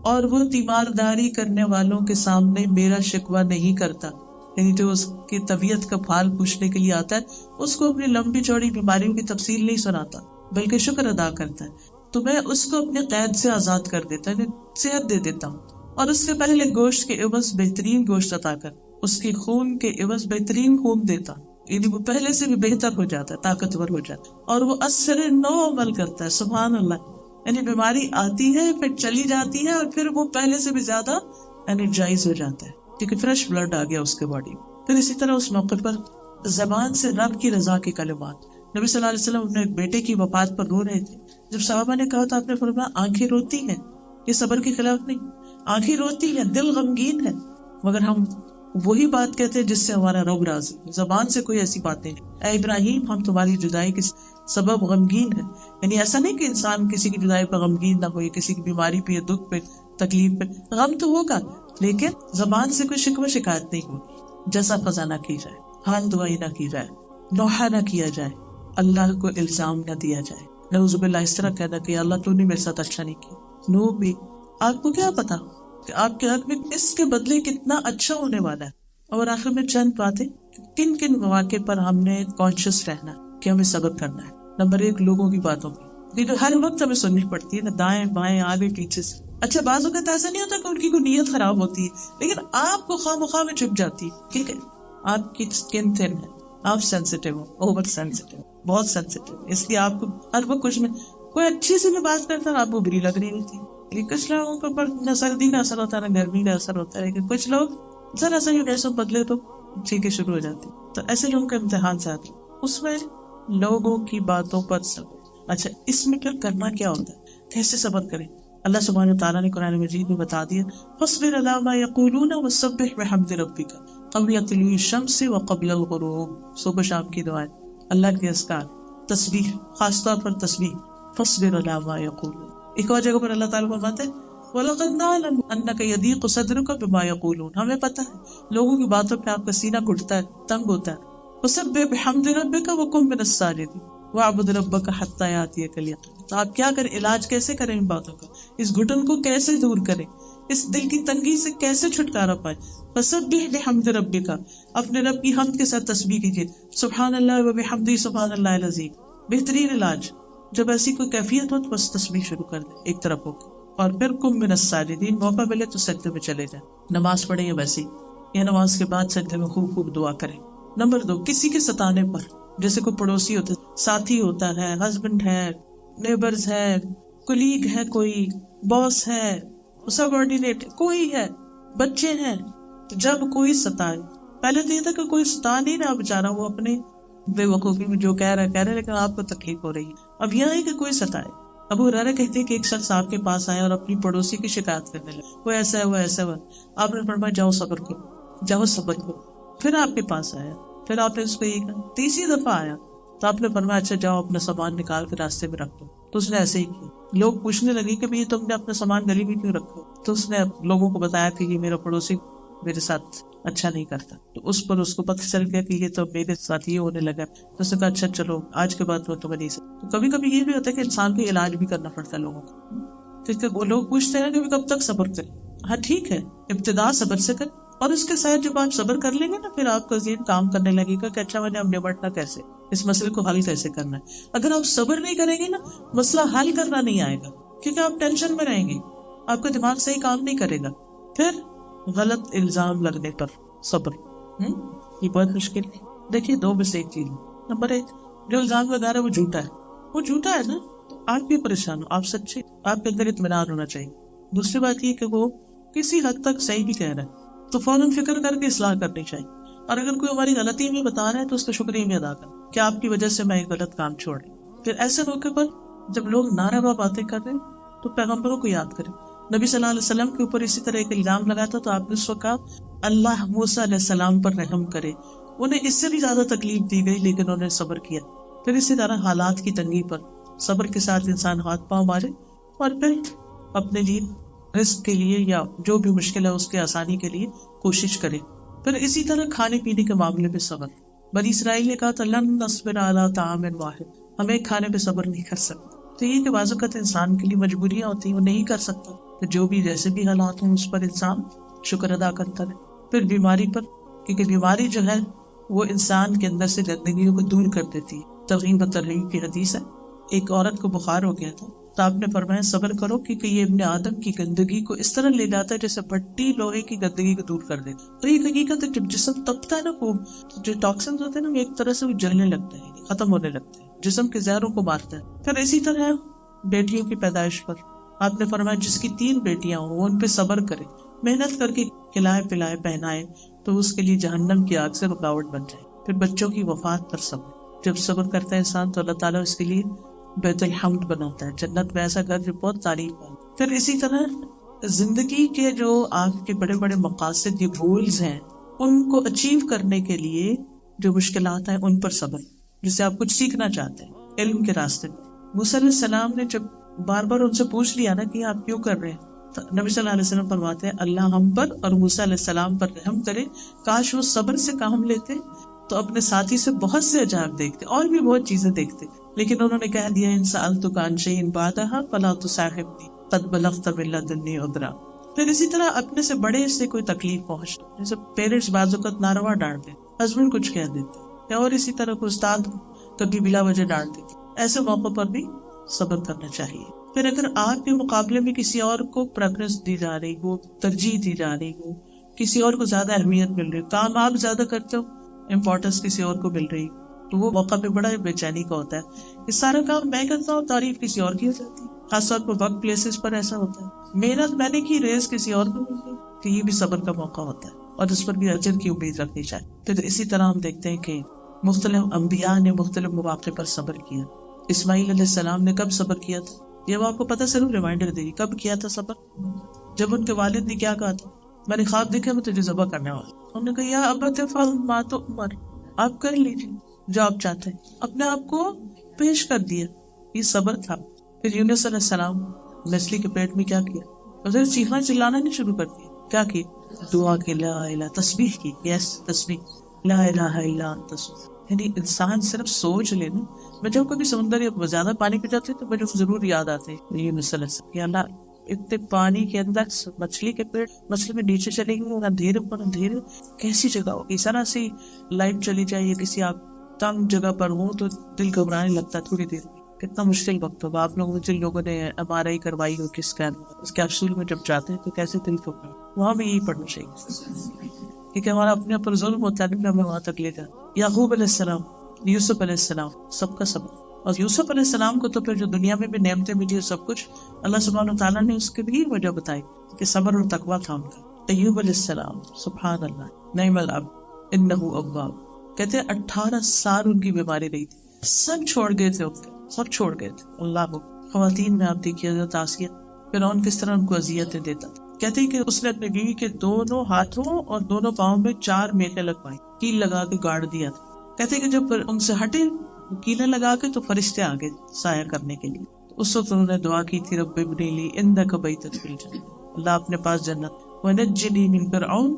اور وہ تیمارداری کرنے والوں کے سامنے میرا شکوہ نہیں کرتا، یعنی جو اس کی طبیعت کا حال پوچھنے کے لیے آتا ہے اس کو اپنی لمبی چوڑی بیماریوں کی تفصیل نہیں سناتا بلکہ شکر ادا کرتا ہے، تو میں اس کو اپنے قید سے آزاد کر دیتا ہوں، صحت دے دیتا ہوں. اور اس کے پہلے گوشت کے عوض بہترین گوشت عطا کر، اس کے خون کے عوض بہترین خون دیتا ہوں، یعنی وہ پہلے سے بھی بہتر ہو جاتا ہے، طاقتور ہو جاتا ہے، اور وہ اثر نو عمل کرتا ہے. سبحان اللہ. یعنی بیماری آتی ہے پھر چلی جاتی ہے اور پھر وہ پہلے سے بھی زیادہ انرجائز ہو جاتا ہے کیونکہ فریش بلڈ آ گیا اس کے باڈی میں. پھر اسی طرح اس موقع پر زبان سے رب کی رضا کے کلمات. نبی صلی اللہ علیہ وسلم اپنے ایک بیٹے کی وفات پر رو رہے تھے. جب صحابہ نے کہا تو آپ نے فرمایا آنکھیں روتی ہیں، یہ صبر کے خلاف نہیں. آنکھیں روتی ہیں، دل غمگین ہے، مگر ہم وہی بات کہتے ہیں جس سے ہمارا رب راضی. زبان سے کوئی ایسی بات نہیں. اے ابراہیم ہم تمہاری جدائی کے سبب غمگین ہے. یعنی ایسا نہیں کہ انسان کسی کی جدائی پر غمگین نہ ہو، کسی کی بیماری پہ، دکھ پہ، تکلیف پہ غم تو ہوگا، لیکن زبان سے کوئی شکوہ شکایت نہیں ہوگی. جیسا فضا نہ کی جائے، حال دعائی نہ کی جائے، نوحہ نہ کیا جائے، اللہ کو الزام نہ دیا جائے. نعوذ باللہ اس طرح کہنا کہ اللہ تو نے میرے ساتھ اچھا نہیں کیا. نو بھی آپ کو کیا پتا کہ آپ کے حق میں اس کے بدلے کتنا اچھا ہونے والا ہے. اور آخر میں چند باتیں کن کن مواقع پر ہم نے کانشیس رہنا کہ ہمیں صبر کرنا ہے. نمبر 1 لوگوں کی باتوں کی ہر وقت ہمیں سننی پڑتی ہے، دائیں بائیں آگے پیچھے سے. اچھا بعض اوقات ایسا نہیں ہوتا کہ ان کی کوئی نیت خراب ہوتی ہے، لیکن آپ کو خواہ مخواہ میں چپ جاتی ہے. ٹھیک ہے، آپ کی اسکن تھن ہے، آپ سینسیٹیو ہو، اوور سینسیٹیو، بہت سینسیٹیو، اس لیے آپ کو ہر وقت کچھ میں کوئی اچھی سے بھی بات کرتا ہے آپ کو بری لگ رہی ہوتی ہے. کچھ لوگوں کے اوپر نہ سردی کا اثر ہوتا ہے نہ گرمی کا اثر ہوتا ہے، لیکن کچھ لوگ ذرا سا یہ موسم بدلے تو ٹھیک ہے شروع ہو جاتی. تو ایسے لوگوں کا امتحان سے آتے اس میں لوگوں کی باتوں پر صبر. اچھا اس میں پھر کرنا کیا ہوتا ہے، کیسے صبر کریں؟ اللہ سبحانہ وتعالیٰ نے قرآن مجید میں بتا دیا فاصبر علی ما یقولون وسبح بحمد ربک قبل طلوع الشمس وقبل الغروب. صبح شام کی دعائیں، اللہ کے اذکار، تسبیح، خاص طور پر تسبیح. فاصبر علی ما یقولون. ایک اور جگہ پر اللہ تعالیٰ فرماتے ہیں وَلَقَدْ نَعْلَمُ أَنَّكَ يَضِيقُ صَدْرُكَ بِمَا يَقُولُونَ. ہمیں پتہ ہے لوگوں کی باتوں پہ آپ کا سینہ گھٹتا ہے، تنگ ہوتا ہے. فَسَبِّحْ بِحَمْدِ رَبِّكَ وَكُن مِّنَ السَّاجِدِينَ وَاعْبُدْ رَبَّكَ حَتَّىٰ يَأْتِيَكَ الْيَقِينُ. تو آپ کیا کریں، علاج کیسے کریں ان باتوں کا، اس گھٹن کو کیسے دور کریں، اس دل کی تنگی سے کیسے چھٹکارا پائیں. فَسَبِّحْ بِحَمْدِ رَبِّكَ، اپنے رب کی حمد کے ساتھ تسبیح کیجیے. سبحان اللہ و بحمدہ سبحان اللہ العظیم. بہترین علاج جب ایسی کوئی کیفیت ہو تو بس تسبیح شروع کر دیں ایک طرف ہو کے، اور پھر کم من الساجدین، موقع ملے تو سجدے میں چلے جائیں. نماز پڑھیں یا ویسے یا نماز کے بعد سجدے میں خوب خوب دعا کریں. نمبر 2، کسی کے ستانے پر، جیسے کوئی پڑوسی ہوتا ہے، ساتھی ہوتا ہے، ہسبینڈ ہے، نیبرز ہے، کولیگ ہے، کوئی باس ہے، سب آرڈینیٹ کوئی ہے، بچے ہیں، جب کوئی ستائے، پہلے تو یہ تھا کہ کوئی ستا نہیں رہا بیچارہ، وہ اپنے بے وقوفی میں جو کہہ رہا ہے لیکن آپ کو تکلیف ہو رہی ہے. اب یہ ہے کہ کوئی ستائے. ابو ہریرہ کہتے ہیں کہ ایک شخص آپ کے پاس آیا اور اپنی پڑوسی کی شکایت کرنے لگا، وہ ایسا ہے، وہ ایسا ہے. آپ نے فرمایا جاؤ صبر کرو، جاؤ صبر کرو. پھر آپ کے پاس آیا، پھر آپ نے اس کو یہ کہا، تیسری دفعہ آیا تو آپ نے فرمایا اچھا جاؤ اپنا سامان نکال کے راستے میں رکھ دو. تو اس نے ایسے ہی کیا. لوگ پوچھنے لگے کہ بھئی تم نے اپنا سامان گلی میں کیوں رکھا؟ تو اس نے لوگوں کو بتایا کہ یہ میرا پڑوسی میرے ساتھ اچھا نہیں کرتا. تو اس پر اس کو پتہ چل گیا کہ یہ تو میرے ساتھ یہ ہونے لگا. تو اس نے کہا اچھا چلو آج کے بعد وہ تمہیں نہیں سکتا. تو کبھی کبھی یہ بھی ہوتا ہے کہ انسان کو علاج بھی کرنا پڑتا ہے لوگوں کو، کیونکہ وہ لوگ پوچھتے ہیں کہ کب تک صبر کریں. ہاں ٹھیک ہے، ابتدا صبر سے کریں، اور اس کے ساتھ جب آپ صبر کر لیں گے نا پھر آپ کا ذہن کام کرنے لگے گا کہ اچھا میں نے اب نمٹنا کیسے، اس مسئلے کو حل کیسے کرنا ہے. اگر آپ صبر نہیں کریں گے نا مسئلہ حل کرنا نہیں آئے گا، کیونکہ آپ ٹینشن میں رہیں گے، آپ کا دماغ صحیح کام نہیں کرے گا. پھر غلط الزام لگنے پر صبر، یہ بہت مشکل ہے. دیکھیے دو میں سے ایک چیز. نمبر 1، جو الزام لگا رہا ہے وہ جھوٹا ہے، وہ جھوٹا ہے نا، آپ بھی پریشان ہو، آپ سچے، آپ کے اندر اطمینان ہونا چاہیے. دوسری بات یہ کہ وہ کسی حد تک صحیح بھی کہہ رہا ہے تو فوراً فکر کر کے اصلاح کرنی چاہیے. اور اگر کوئی ہماری غلطی میں بتا رہا ہے تو اس کا شکریہ بھی ادا کریں کہ آپ کی وجہ سے میں ایک غلط کام چھوڑ رہی. پھر ایسے موقع پر جب لوگ ناروا باتیں کر رہے ہیں تو پیغمبروں کو یاد کریں. نبی صلی اللہ علیہ وسلم کے اوپر اسی طرح ایک الزام لگا تھا تو آپ نے اس وقت کہا اللہ موسیٰ علیہ السلام پر رحم کرے. انہیں اس سے بھی زیادہ تکلیف دی گئی لیکن انہوں نے صبر کیا. پھر اسی طرح حالات کی تنگی پر صبر کے ساتھ انسان ہاتھ پاؤں مارے اور پھر اپنے لیے رزق کے لیے یا جو بھی مشکل ہے اس کے آسانی کے لیے کوشش کرے. پھر اسی طرح کھانے پینے کے معاملے میں صبر. بنی اسرائیل نے کہا تھا لن نصبر علی طعام واحد، ہم ایک کھانے پہ صبر نہیں کر سکتے. تو یہ کہ بعض اوقات انسان کے لیے مجبوریاں ہوتی ہیں، وہ نہیں کر سکتا، تو جو بھی جیسے بھی حالات ہوں اس پر انسان شکر ادا کرتا رہے. پھر بیماری پر، کیونکہ بیماری جو ہے وہ انسان کے اندر سے گندگیوں کو دور کر دیتی ہے. ترغیب و ترہیب کی حدیث ہے، ایک عورت کو بخار ہو گیا تھا تو آپ نے فرمایا صبر کرو کیونکہ یہ ابن آدم کی گندگی کو اس طرح لے جاتا ہے جیسے بھٹی لوہے کی گندگی کو دور کر دے. تو یہ حقیقت ہے جب جسم تپتا ہے نا، وہ جو ٹاکسنز ہوتے ہیں نا ایک طرح سے وہ جلنے لگتے ہیں، ختم ہونے لگتے ہیں، جسم کے زہروں کو مارتا ہے. پھر اسی طرح بیٹیوں کی پیدائش پر آپ نے فرمایا جس کی 3 بیٹیاں ہوں وہ ان پہ صبر کرے، محنت کر کے کھلائے پلائے پہنائے تو اس کے لیے جہنم کی آگ سے رکاوٹ بن جائے. پھر بچوں کی وفات پر صبر، جب صبر کرتا ہے انسان تو اللہ تعالیٰ اس کے لیے بیت الحمد بناتا ہے، جنت میں ایسا گھر جو بہت تعریف ہے. پھر اسی طرح زندگی کے جو آپ کے بڑے بڑے مقاصد، یہ گولز ہیں، ان کو اچیو کرنے کے لیے جو مشکلات ہیں ان پر صبر. جسے آپ کچھ سیکھنا چاہتے ہیں علم کے راستے میں، موسیٰ علیہ السلام نے جب بار بار ان سے پوچھ لیا نا کہ آپ کیوں کر رہے ہیں، تو نبی صلی اللہ علیہ وسلم فرماتے ہیں اللہ ہم پر اور موسیٰ علیہ السلام پر رحم کرے، کاش وہ صبر سے کام لیتے تو اپنے ساتھی سے بہت سے عجائب دیکھتے اور بھی بہت چیزیں دیکھتے. لیکن انہوں نے کہہ دیا ان سألتک عن شیء بعدها فلا تصاحبنی قد بلغت من لدنی عذرا. پھر اسی طرح اپنے سے بڑے سے کوئی تکلیف پہنچ، جیسے پیرنٹس بعض اوقات ناروا ڈانٹ دیتے، ہسبینڈ کچھ کہہ دیتے، اور اسی طرح کوئی استاد کبھی بلا وجہ ڈانٹ دیتے، ایسے موقع پر بھی صبر کرنا چاہیے. پھر اگر آپ کے مقابلے میں کسی اور کو پریفرنس دی جا رہی ہو، ترجیح دی جا رہی ہو، کسی اور کو زیادہ اہمیت مل رہی ہو، کام آپ زیادہ کرتے ہو، امپورٹنس کسی اور کو مل رہی، تو وہ موقع پہ بڑا بے چینی کا ہوتا ہے کہ سارا کام میں کرتا ہوں، تعریف کسی اور کی ہو جاتی ہے. خاص طور پر ورک پلیسز پر ایسا ہوتا ہے، محنت میں نے کی، ریز کسی اور کو مل گئی، کہ یہ بھی صبر کا موقع ہوتا ہے اور اس پر بھی اجر کی امید رکھنی چاہیے. پھر اسی طرح ہم دیکھتے ہیں کہ مختلف انبیاء نے مختلف مواقع پر صبر کیا. اسماعیل علیہ السلام نے کب صبر کیا تھا؟ یہ وہ آپ کو پتہ ضرور ریمائنڈر دے گی کب کیا تھا صبر. جب ان کے والد نے کیا کہا تھا، میں نے خواب دیکھا میں تجھے ذبح کرنے والا. انہوں نے کہا یا ابت افعل ما تؤمر، آپ کر لیجیے جو آپ چاہتے ہیں، اپنے آپ کو پیش کر دیا. یہ صبر تھا. پھر یونس علیہ السلام مچھلی کے پیٹ میں کیا کیا؟ اسے چیخنا چلانا نہیں شروع کر دیا. کیا کی؟ دعا کی، لا الہ، تسبیح کی. یس، تسبیح، لا الہ الا انت. یعنی انسان صرف سوچ لے نا. میں جب کبھی سمندر یا زیادہ پانی پہ جاتے تو مجھے ضرور یاد آتے یونس علیہ السلام. یا اللہ، اتنے پانی کے اندر مچھلی کے پیٹ، مچھلی میں نیچے چلے گی، اندھیرے پر اندھیرے، کیسی جگہ ہوگی. اس طرح سے لائٹ چلی جائے یا کسی آپ تنگ جگہ پر ہوں تو دل گھبرانے لگتا ہے تھوڑی دیر. کتنا مشکل وقت ہوگا. آپ لوگوں جن لوگوں نے MRI کروائی ہو کس اسکین، اس کیپسول میں جب جاتے ہیں تو کیسے دل ٹوٹا. وہاں بھی یہی پڑھنا چاہیے کیونکہ ہمارا اپنے اوپر ظلم ہوتا ہے، ہمیں وہاں تک لے جائے. یعقوب علیہ السلام، یوسف علیہ السلام، سب کا سب. اور یوسف علیہ السلام کو تو پھر جو دنیا میں بھی نعمتیں ملی ہے سب کچھ، اللہ سبحانہ وتعالیٰ نے اس کی بھی وجہ بتائی کہ صبر اور تقویٰ تھا ان کا. ایوب علیہ السلام، سبحان اللہ، نعم العبد انہ اواب. کہتے ہیں 18 سال ان کی بیماری رہی تھی، سب چھوڑ گئے تھے، سب چھوڑ گئے تھے. اللہ. خواتین میں آپ دیکھیے حضرت آسیہ، فرعون کس طرح ان کو اذیتیں دیتا. کہتے ہیں کہ اس نے اپنی بیوی کے دونوں ہاتھوں اور دونوں پاؤں میں 4 میخیں لگوائی، کیل لگا کے گاڑ دیا تھا. کہتے ہیں کہ جب ان سے ہٹے کیلیں لگا کے تو فرشتے آگے سایہ کرنے کے لیے. اس وقت انہوں نے دعا کی تھی، رب ابنی لی عندک بیتا فی الجنہ، اللہ اپنے پاس جنت، ونجنی من فرعون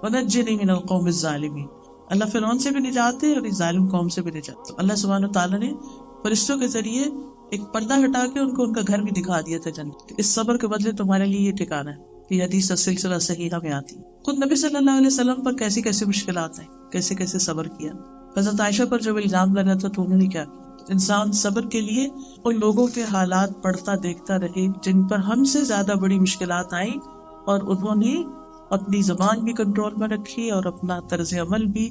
ونجنی من القوم الظالمین. اللہ فرعون سے بھی نجات ہے اور اس ظالم قوم سے بھی نجات. اللہ سبحانہ وتعالیٰ نے فرشتوں کے ذریعے ایک پردہ ہٹا کے ان کو ان کا گھر بھی دکھا دیا تھا جنت. اس صبر کے بدلے تمہارے لیے یہ ٹھکانہ ہے. یہ حدیث سلسلہ صحیحہ میں آتی. خود نبی صلی اللہ علیہ وسلم پر کیسی کیسی مشکلات ہیں، کیسے کیسے صبر کیا. حضرت عائشہ پر جب الزام لگا تھا تو انہوں نے کیا کیا. انسان صبر کے لیے ان لوگوں کے حالات پڑھتا دیکھتا رہے جن پر ہم سے زیادہ بڑی مشکلات آئیں، اور انہوں نے اپنی زبان بھی کنٹرول میں رکھی اور اپنا طرز عمل بھی،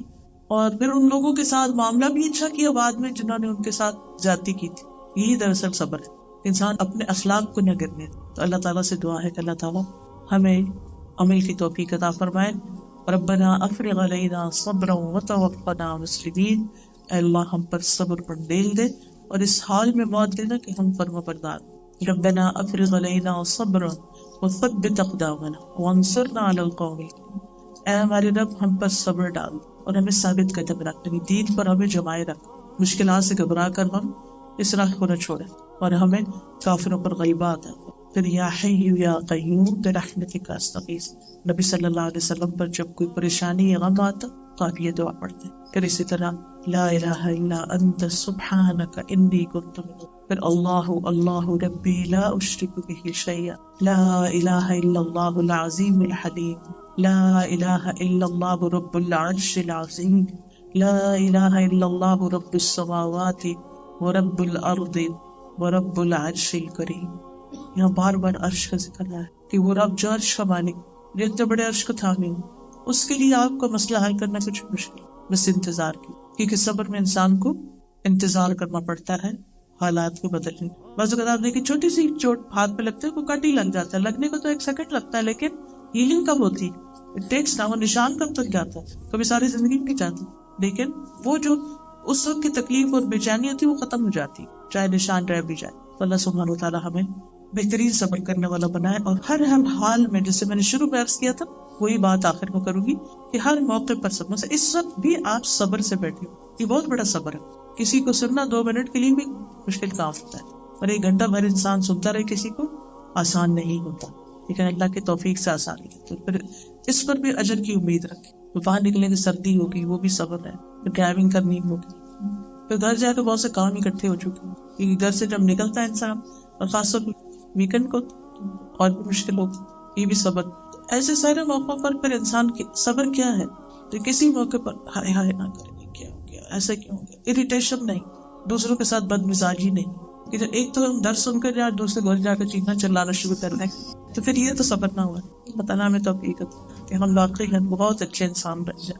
اور پھر ان لوگوں کے ساتھ معاملہ بھی اچھا کیا بعد میں جنہوں نے ان کے ساتھ زیادتی کی تھی. یہی دراصل صبر ہے، انسان اپنے اخلاق کو نہ گرنے. تو اللہ تعالیٰ سے دعا ہے کہ اللہ تعالیٰ ہمیں عمل کی توفیق عطا فرمائے. ربنا افرغ علینا صبرا وتوفنا مسلمین. اے اللہ ہم پر صبر پر ڈیل دے اور اس حال میں موت دینا کہ ہم فرمانبردار. ربنا افرغ علینا صبرا وثبت اقدامنا وانصرنا علی القوم الکافرین. اے ہمارے رب ہم پر صبر ڈال اور ہمیں ثابت قدم رکھ، اپنی دین پر ہمیں جمائے رکھ. مشکلات سے گھبرا کر ہم اس راہ کو نہ چھوڑے اور ہمیں کافروں پر غلبہ عطا. پھر یا حی یا قیوم برحمتک استغیث. نبی صلی اللہ علیہ وسلم پر جب کوئی پریشانی یا غم آتا تو آپ یہ دعا پڑھتے ہیں. پھر اسی طرح لا الہ الا انت سبحانک انی کنت من. پھر اللہ اللہ ربی لا اشرک بہ شیئا، لا الہ الا اللہ العظیم الحلیم، لا الہ الا اللہ رب العرش العظیم، لا الہ الا اللہ رب السماوات ورب الارض ورب العرش الکریم. یہاں بار بار عرش کا ذکر ہے کہ وہ رب جو عرش کا مالک، جو اتنے بڑے عرش کو تھامے ہوں، اس کے لیے آپ کو مسئلہ حل کرنا کچھ مشکل، بس انتظار کی. کیونکہ صبر میں انسان کو انتظار کرنا پڑتا ہے حالات کو بدلنے. بعض اوقات آپ دیکھیں چھوٹی سی چوٹ ہاتھ پہ لگتا ہے، کوئی کٹ ہی لگ جاتا ہے، لگنے کو تو 1 سیکنڈ لگتا ہے لیکن ہیلنگ کب ہوتی ہے؟ ٹیکس نہ، وہ نشان کب تک جاتا ہے، کبھی ساری زندگی نہیں جاتی، لیکن وہ جو اس وقت کی تکلیف اور بے چینی ہوتی ہے وہ ختم ہو جاتی چاہے نشان رہ بھی جائے. تو اللہ سبحانہ وتعالیٰ ہمیں بہترین صبر کرنے والا بنائے اور ہر حال میں، جسے میں نے شروع میں عرض کیا تھا وہی بات آخر میں کروں گی کہ ہر موقع پر صبر سے. اس وقت بھی آپ صبر سے بیٹھے ہو، یہ بہت بڑا صبر ہے. کسی کو سننا 2 منٹ کے لیے بھی مشکل کام ہوتا ہے، اور 1 گھنٹہ بھر انسان سنتا رہے کسی کو آسان نہیں ہوتا، لیکن اللہ کی توفیق سے آسان ہے. تو پھر اس پر بھی اجر کی امید رکھیں. باہر نکلنے کی سردی ہوگی وہ بھی صبر ہے، پھر ڈرائیونگ کرنی ہوگی، پھر گھر جا کے بہت سے کام اکٹھے ہو چکے ہیں کیونکہ گھر سے جب نکلتا ہے انسان، اور خاص طور پر ویکنڈ کو اور بھی مشکل ہوگی، یہ بھی صبر. ایسے سارے موقعوں پر پھر انسان کی صبر کیا ہے، تو کسی موقع پر ہائے ہائے نہ کرے، کیا ہو گیا، ایسا کیوں ہو گیا، اریٹیشن نہیں، دوسروں کے ساتھ بد مزاجی نہیں. کہ جب ایک تو ہم درس سن کر جائیں، دوسرے گھر جا کر چیخنا چلانا شروع کر دیں تو پھر یہ تو صبر نہ ہوا. اللہ تعالیٰ ہمیں توفیق کہ ہم واقعی بہت اچھے انسان بن جائیں.